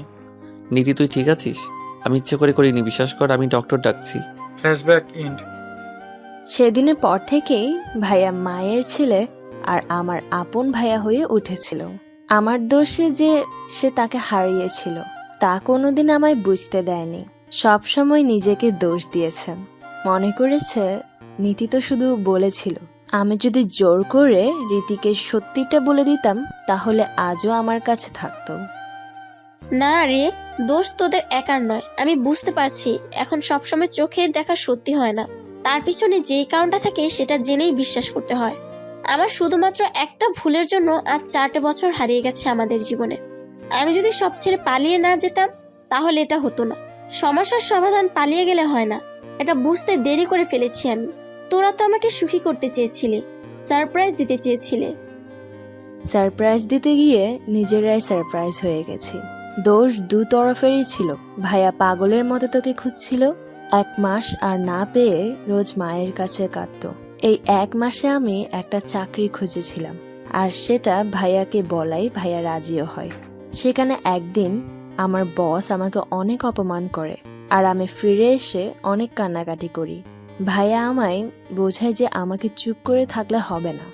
Speaker 2: নীতি, তুই ঠিক আছিস? আমি ইচ্ছে করে করিনি, বিশ্বাস কর। আমি ডক্টর ডাকছি।
Speaker 4: ফ্ল্যাশব্যাক ইন্ড।
Speaker 3: সেদিনের পর থেকেই ভাইয়া মায়ের ছেলে আর আমার আপন ভাইয়া হয়ে উঠেছিল। আমার দোষে যে সে তাকে হারিয়েছিল তা কোনোদিন আমায় বুঝতে দেয়নি। সবসময় নিজেকে দোষ দিয়েছে, মনে করেছে নীতি তো শুধু বলেছিল। আমি যদি জোর করে রীতিকে সত্যিটা বলে দিতাম তাহলে আজও আমার কাছে থাকতো।
Speaker 1: না রে, দোষ তোদের একার নয়। আমি বুঝতে পারছি এখন সবসময় চোখের দেখা সত্যি হয় না, তার পিছনে যেই কারণটা থাকে সেটা জেনেই বিশ্বাস করতে হয়। আমার শুধুমাত্র একটা ভুলের জন্য আজ 4টে বছর হারিয়ে গেছে আমাদের জীবনে। আমি যদি সব ছেড়ে পালিয়ে না যেতাম তাহলে এটা হতো না। সমস্যার সমাধান পালিয়ে গেলে হয় না, এটা বুঝতে দেরি করে ফেলেছি আমি। তোরা তো আমাকে সুখী করতে চেয়েছিলি, সারপ্রাইজ দিতে চেয়েছিলে।
Speaker 3: সারপ্রাইজ দিতে গিয়ে নিজেরাই সারপ্রাইজ হয়ে গেছি। দোষ দু তরফেরই ছিল। ভাইয়া পাগলের মতো তোকে খুঁজছিল, 1 মাস আর না পেয়ে রোজ মায়ের কাছে কাঁদতো। এই 1 মাসে আমি একটা চাকরি খুঁজেছিলাম, আর সেটা ভাইয়াকে বলাই ভাইয়া রাজিও হয়। সেখানে একদিন আমার বস আমাকে অনেক অপমান করে, আর আমি ফিরে এসে অনেক কান্নাকাটি করি। ভাইয়া আমায় বোঝায় যে আমাকে চুপ করে থাকলে হবে না।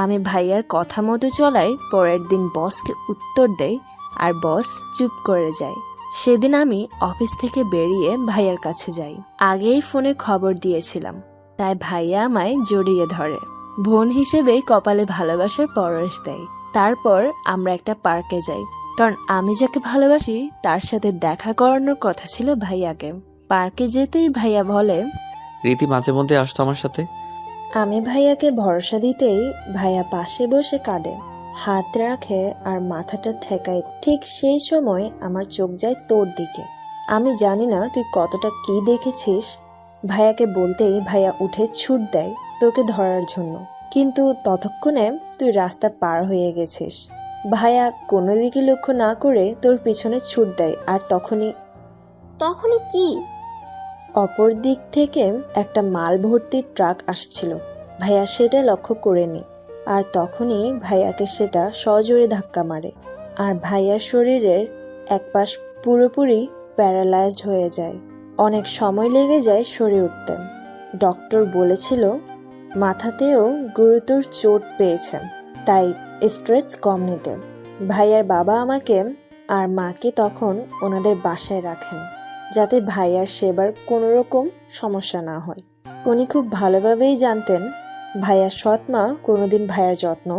Speaker 3: আমি ভাইয়ার কথা মতো চলাই, পরের দিন বসকে উত্তর দেই আর বস চুপ করে যায়। সেদিন আমি অফিস থেকে বেরিয়ে ভাইয়ার কাছে যাই। আগেই ফোনে খবর দিয়েছিলাম, তাই ভাইয়া আমায় জড়িয়ে ধরে, বোন হিসেবেই কপালে ভালোবাসার পরশ দেয়। তারপর আমরা একটা পার্কে যাই, কারণ আমি যাকে ভালোবাসি তার সাথে দেখা করানোর কথা ছিল ভাইয়াকে। পার্কে যেতেই ভাইয়া বলে,
Speaker 2: রীতি মাঝে মধ্যে আসতো আমার সাথে।
Speaker 3: আমি ভাইয়াকে ভরসা দিতেই ভাইয়া পাশে বসে কাঁদে, হাত রাখে আর মাথাটা ঠেকায়। ঠিক সেই সময় আমার চোখ যায় তোর দিকে। আমি জানি না তুই কতটা কি দেখেছিস। ভাইয়াকে বলতেই ভাইয়া উঠে ছুট দেয় তোকে ধরার জন্য, কিন্তু ততক্ষণে তুই রাস্তা পার হয়ে গেছিস। ভাইয়া কোনো দিকে লক্ষ্য না করে তোর পিছনে ছুট দেয়, আর তখনই
Speaker 1: কি?
Speaker 3: অপর দিক থেকে একটা মাল ভর্তি ট্রাক আসছিল। ভাইয়া সেটা লক্ষ্য করেনি, আর তখনই ভাইয়াকে সেটা সজোরে ধাক্কা মারে, আর ভাইয়ার শরীরের এক পাশ পুরোপুরি প্যারালাইজড হয়ে যায়। অনেক সময় লেগে যায় সরে উঠতে। ডক্টর বলেছিল মাথাতেও গুরুতর চোট পেয়েছেন, তাই স্ট্রেস কম নিতে। ভাইয়ার বাবা আমাকে আর মাকে তখন ওনাদের বাসায় রাখেন, যাতে ভাইয়ার সেবার কোনো রকম সমস্যা না হয়। উনি খুব ভালোভাবেই জানতেন ভাইয়ার সৎ মা কোনোদিন ভাইয়ার যত্ন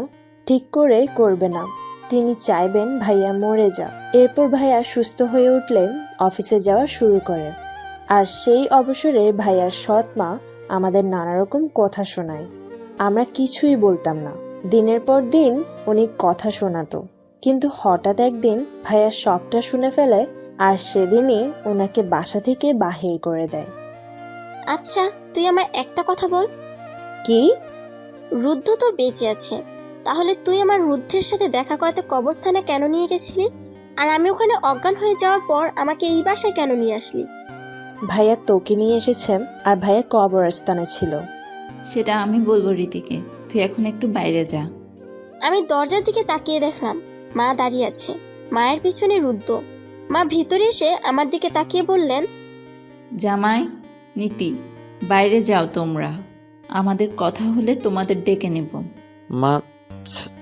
Speaker 3: ঠিক করে করবে না। তিনি চাইবেন ভাইয়া মরে যাক। এরপর ভাইয়া সুস্থ হয়ে উঠলে অফিসে যাওয়া শুরু করে, আর সেই অবসরে ভাইয়ার সৎ মা আমাদের নানা রকম কথা শোনায়। আমরা কিছুই বলতাম না। দিনের পর দিন উনি কথা শোনাতো, কিন্তু হঠাৎ একদিন ভাইয়া সবটা শুনে ফেলে, আর সেদিনই ওনাকে বাসা থেকে বাহির করে দেয়।
Speaker 1: আচ্ছা, তুই আমায় একটা কথা বল।
Speaker 3: কি?
Speaker 1: রুদ্ধ তো বেঁচে আছে, তাহলে তুই আমার রুদ্ধের সাথে দেখা করাতে কবরস্থানে কেন নিয়ে গেছিলি? আর আমি ওখানে অজ্ঞান হয়ে যাওয়ার পর আমাকে এই বাসায় কেন নিয়ে আসলি?
Speaker 3: ভাইয়া তোকে নিয়ে এসেছে, আর ভাইয়া কবরস্থানে ছিল।
Speaker 6: সেটা আমি বলবো রীতিকে। তুই এখন একটু বাইরে যা।
Speaker 1: আমি দরজার দিকে তাকিয়ে দেখলাম মা দাঁড়িয়ে আছে, মায়ের পিছনে রুদ্ধ। মা ভিতরে এসে আমার দিকে তাকিয়ে বললেন,
Speaker 6: জামাই, নীতি, বাইরে যাও তোমরা। আমাদের কথা হলে তোমাদের ডেকে নেব।
Speaker 2: মা,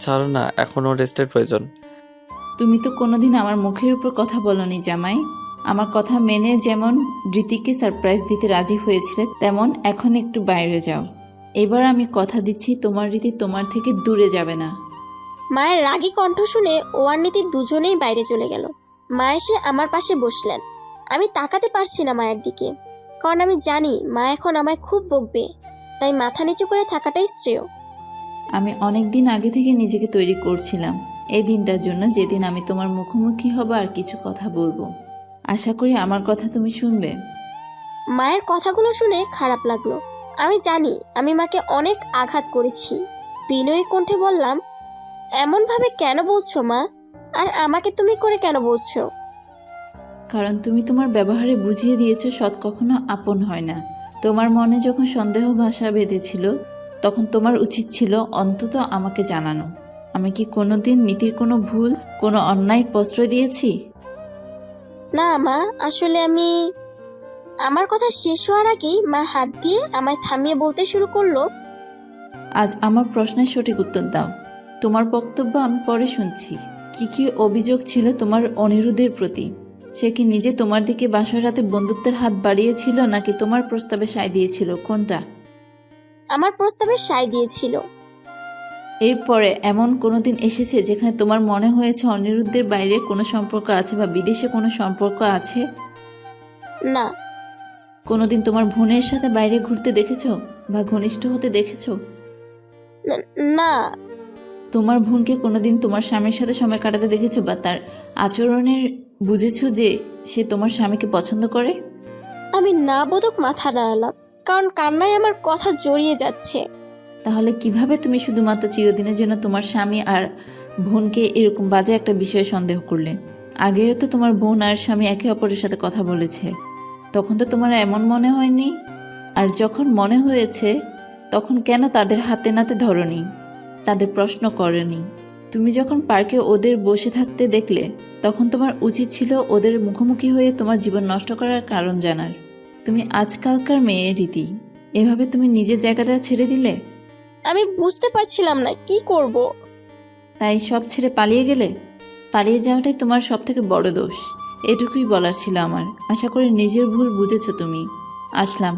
Speaker 2: ছাড়ো না, এখনও রেস্টের প্রয়োজন।
Speaker 6: তুমি তো কোনোদিন আমার মুখের উপর কথা বলনি জামাই। আমার কথা মেনে যেমন রীতিকে সারপ্রাইজ দিতে রাজি হয়েছিলে, তেমন এখন একটু বাইরে যাও। এবার আমি কথা দিচ্ছি তোমার রীতি তোমার থেকে দূরে যাবে না।
Speaker 1: মায়ের রাগী কণ্ঠ শুনে ও আর নীতি দুজনেই বাইরে চলে গেল। মা এসে আমার পাশে বসলেন। আমি তাকাতে পারছি না মায়ের দিকে, কারণ আমি জানি মা এখন আমায় খুব বকবে, তাই মাথা নিচু করে থাকাটাই শ্রেয়।
Speaker 6: আমি অনেক দিন আগে থেকে নিজেকে তৈরি করছিলাম এই দিনটার জন্য, যেদিন আমি তোমার মুখোমুখি হব আর কিছু কথা বলবো। আশা করি আমার কথা তুমি শুনবে।
Speaker 1: মায়ের কথাগুলো শুনে খারাপ লাগলো। আমি জানি আমি মাকে অনেক আঘাত করেছি। বিনয়ী কণ্ঠে বললাম, এমনভাবে কেন বলছো মা? আর আমাকে তুমি করে কেন বলছো?
Speaker 6: কারণ তুমি তোমার ব্যবহারে বুঝিয়ে দিয়েছো সৎ কখনো আপন হয় না। তোমার মনে যখন সন্দেহ ভাষা বেঁধেছিল তখন তোমার উচিত ছিল অন্তত আমাকে জানানো। আমি কি কোনোদিন নীতির কোনো ভুল, কোনো অন্যায় প্রশ্রয় দিয়েছি?
Speaker 1: না মা, আসলে আমার কথা শেষ হওয়ার আগেই মা হাত দিয়ে আমায় থামিয়ে বলতে শুরু করলো,
Speaker 6: আজ আমার প্রশ্নের সঠিক উত্তর দাও। তোমার বক্তব্য আমি পরে শুনছি। কি অভিযোগ ছিল তোমার অনিরুদ্ধের প্রতি? সে কি নিজে তোমার দিকে বাসর রাতে বন্ধুত্বের হাত বাড়িয়েছিল নাকি তোমার প্রস্তাবে সায় দিয়েছিল, কোনটা?
Speaker 1: আমার প্রস্তাবে সায় দিয়েছিল।
Speaker 6: এরপরে এমন কোনো দিন এসেছে যেখানে তোমার মনে হয়েছে অনিরুদ্ধের বাইরে কোনো সম্পর্ক আছে বা বিদেশে কোনো সম্পর্ক আছে?
Speaker 1: না।
Speaker 6: কোনোদিন তোমার বোনের সাথে বাইরে ঘুরতে দেখেছো বা ঘনিষ্ঠ হতে দেখেছো?
Speaker 1: না।
Speaker 6: তোমার বোনকে কোনোদিন তোমার স্বামীর সাথে সময় কাটাতে দেখেছো বা তার আচরণের বুঝেছো যে সে তোমার স্বামীকে পছন্দ করে?
Speaker 1: আমি না বোধক মাথা নাড়ালাম, কারণ কান্নায় আমার কথা জড়িয়ে যাচ্ছে।
Speaker 6: তাহলে কিভাবে তুমি শুধুমাত্র চিরদিনের জন্য তোমার স্বামী আর বোনকে এরকম বাজে একটা বিষয়ে সন্দেহ করলে? আগেও তো তোমার বোন আর স্বামী একে অপরের সাথে কথা বলেছে, তখন তো তোমার এমন মনে হয়নি। আর যখন মনে হয়েছে তখন কেন তাদের হাতে নাতে ধরনি, তাদের প্রশ্ন করনি? তুমি যখন পার্কে ওদের বসে থাকতে দেখলে তখন তোমার উচিত ছিল ওদের মুখোমুখি হয়ে তোমার জীবন নষ্ট করার কারণ জানার। তুমি আজকালকার মেয়ে রীতি, এভাবে তুমি নিজের জায়গাটা ছেড়ে দিলে।
Speaker 1: আমি বুঝতে পারছিলাম না কি করব।
Speaker 6: তাই সব ছেড়ে পালিয়ে গেলে। পালিয়ে যাওয়াটাই তোমার সব থেকে বড় দোষ। এটুকুই বলার ছিল আমার। আশা করি নিজের ভুল বুঝেছো তুমি। আসলাম।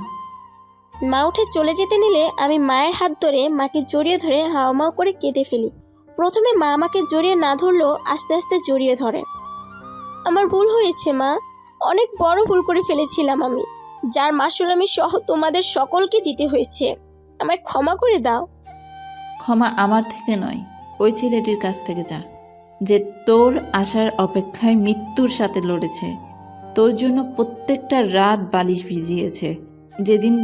Speaker 1: মা উঠে চলে যেতে নিলে আমি মায়ের হাত ধরে মাকে জড়িয়ে ধরে হাওমাও করে কেঁদে ফেলি। প্রথমে মা আমাকে জড়িয়ে না ধরলেও আস্তে আস্তে জড়িয়ে ধরে। আমার ভুল হয়েছে মা, অনেক বড় ভুল করে ফেলেছিলাম আমি, যার মাসুল আমি সহ তোমাদের সকলকে দিতে হয়েছে। আমায় ক্ষমা করে দাও।
Speaker 6: ক্ষমা আমার থেকে নয়, ওই ছেলেটির কাছ থেকে যা, যে তোর আসার অপেক্ষায় মৃত্যুর সাথে লড়েছে, তোর জন্য প্রত্যেকটা রাত বালিশ ভিজিয়েছে। যেদিন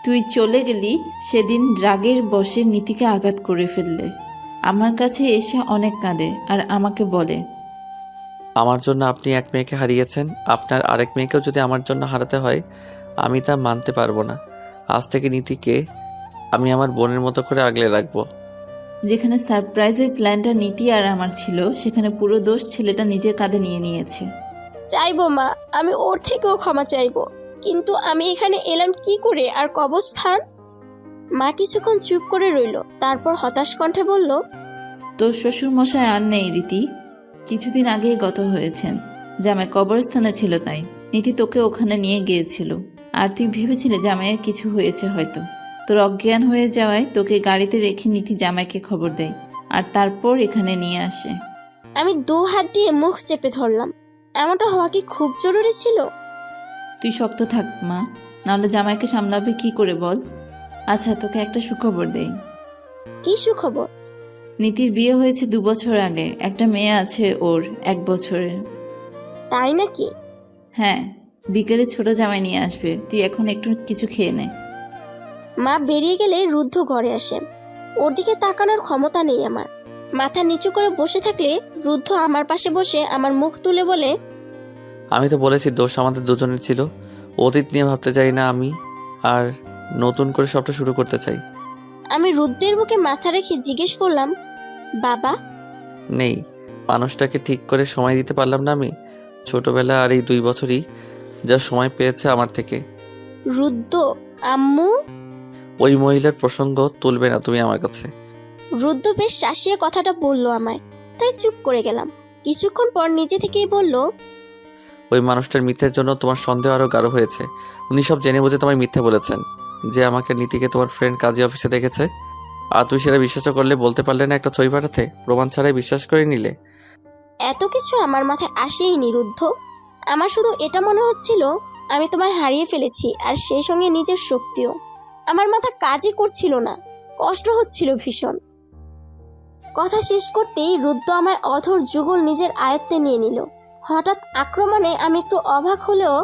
Speaker 6: তুই চলে গেলি সেদিন রাগের বশে নীতিকে আঘাত করে ফেললে। আমার কাছে এসে অনেক কাঁদে আর আমাকে বলে,
Speaker 2: আমার জন্য আপনি এক মেয়েকে হারিয়েছেন, আপনার আরেক মেয়েকেও যদি আমার জন্য হারাতে হয় আমি তা মানতে পারবো না। আজ থেকে নীতিকে আমি আমার বোনের মতো করে আগলে রাখবো।
Speaker 6: যেখানে সারপ্রাইজের প্ল্যানটা নীতি আর আমার ছিল সেখানে পুরো দোষ ছেলেটা নিজের কাঁধে নিয়ে নিয়েছে।
Speaker 1: চাইবো মা, আমি ওর থেকেও ক্ষমা চাইবো, কিন্তু আমি এখানে এলাম কি করে আর কবস্থান? মা কিছুক্ষণ চুপ করে রইল, তারপর হতাশ কণ্ঠে বলল,
Speaker 6: তোর শ্বশুর মশাই আর নেই রীতি, কিছুদিন আগেই গত হয়েছেন। জামাই কবরস্থানে ছিল তাই নীতি তোকে ওখানে নিয়ে গিয়েছিল। আর তুই ভেবেছিলে জামাইয়ের কিছু হয়েছে হয়তো। তোর অজ্ঞান হয়ে যাওয়ায় তোকে গাড়িতে রেখে নীতি জামাইকে খবর দেয় আর তারপর এখানে নিয়ে আসে।
Speaker 1: আমি 2 হাত দিয়ে মুখ চেপে ধরলাম। এমনটা হওয়া কি খুব জরুরি ছিল?
Speaker 6: তুই শক্ত থাক মা, নাহলে জামাইকে সামলাবে কি করে বল। আচ্ছা তোকে একটা সুখবর দেই।
Speaker 1: কি সুখবর?
Speaker 6: নীতির বিয়ে হয়েছে 2 বছর আগে, একটা মেয়ে আছে ওর 1 বছরের।
Speaker 1: তাই নাকি?
Speaker 6: হ্যাঁ, বিকেলে ছোট জামাই নিয়ে আসবে, তুই এখন একটু কিছু খেয়ে নে।
Speaker 1: মা বেরিয়ে গেলে রুদ্ধ ঘরে আসে। ওর দিকে তাকানোর ক্ষমতা নেই আমার। মাথা নিচু করে বসে থাকলে রুদ্ধ আমার পাশে বসে আমার মুখ তুলে বলে,
Speaker 2: আমি তো বলেছি দোষ আমাদের দুজনের ছিল। অতীত নিয়ে ভাবতে চাই না আমি, আর নতুন করে সবটা শুরু করতে চাই।
Speaker 1: আমি রুদ্রের বুকে মাথা রেখে জিজ্ঞেস করলাম, বাবা?
Speaker 2: নেই, মানুষটাকে ঠিক করে সময় দিতে পারলাম না আমি। ছোটবেলা আর এই 2 বছরই যা সময় পেয়েছে আমার থেকে।
Speaker 1: রুদ্র, আম্মু?
Speaker 2: ওই মহিলার প্রসঙ্গ তুলবে না তুমি আমার কাছে।
Speaker 1: রুদ্র বেশ শাসিয়ে কথাটা বলল আমায়, তাই চুপ করে গেলাম। কিছুক্ষণ পর নিজে থেকেই বলল,
Speaker 2: ওই মানুষটার মিথ্যের জন্য তোমার সন্দেহ আরও গাঢ় হয়েছে। উনি সব জেনে বুঝে তোমায় মিথ্যে বলেছেন যে আমাকে নীতিকে তোমার ফ্রেন্ড কাজী অফিসে দেখেছে। আর তুই সেটা বিশ্বাসও করলে, বলতে পারলে না একটা ছবি পাঠাতে? প্রমাণ ছাড়াই বিশ্বাস করে নিলে।
Speaker 1: এত কিছু আমার মাথায় আসেইনি রুদ্ধ। আমার শুধু এটা মনে হচ্ছিল আমি তোমায় হারিয়ে ফেলেছি, আর সেই সঙ্গে নিজের শক্তিও। আমার মাথা কাজই করছিল না, কষ্ট হচ্ছিল ভীষণ। কথা শেষ করতেই রুদ্র আমায় অধর যুগল নিজের আয়ত্তে নিয়ে নিল। হঠাৎ আক্রমণে আমি একটু অবাক হলেও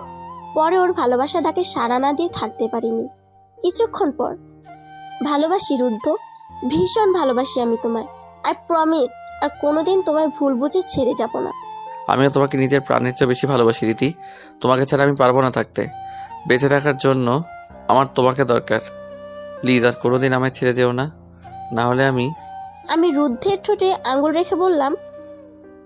Speaker 1: পরে ওর ভালোবাসা ডাকে সাড়া না দিয়ে থাকতে পারিনি। কিছুক্ষণ পর, ভালোবাসি রুদ্ধ, ভীষণ ভালোবাসি আমি তোমায়। আই প্রমিস আর কোনোদিন তোমায় ভুল বুঝে ছেড়ে যাব না।
Speaker 2: আমিও তোমাকে নিজের প্রাণের চেয়ে বেশি ভালোবাসি রীতি। তোমাকে ছাড়া আমি পারবো না থাকতে। বেঁচে থাকার জন্য আমার তোমাকে দরকার। প্লিজ আর কোনোদিন আমায় ছেড়ে যেও না, না হলে
Speaker 1: আমি রুদ্ধের ঠোঁটে আঙুল রেখে বললাম,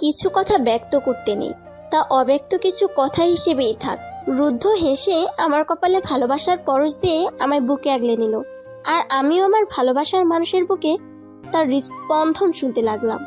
Speaker 1: কিছু কথা ব্যক্ত করতে নেই, তা অব্যক্ত কিছু কথা হিসেবেই থাক। রুদ্ধ হেসে আমার কপালে ভালোবাসার পরশ দিয়ে আমায় বুকে আগলে নিল, আর আমিও আমার ভালোবাসার মানুষের বুকে তার হৃদস্পন্দন শুনতে লাগলাম।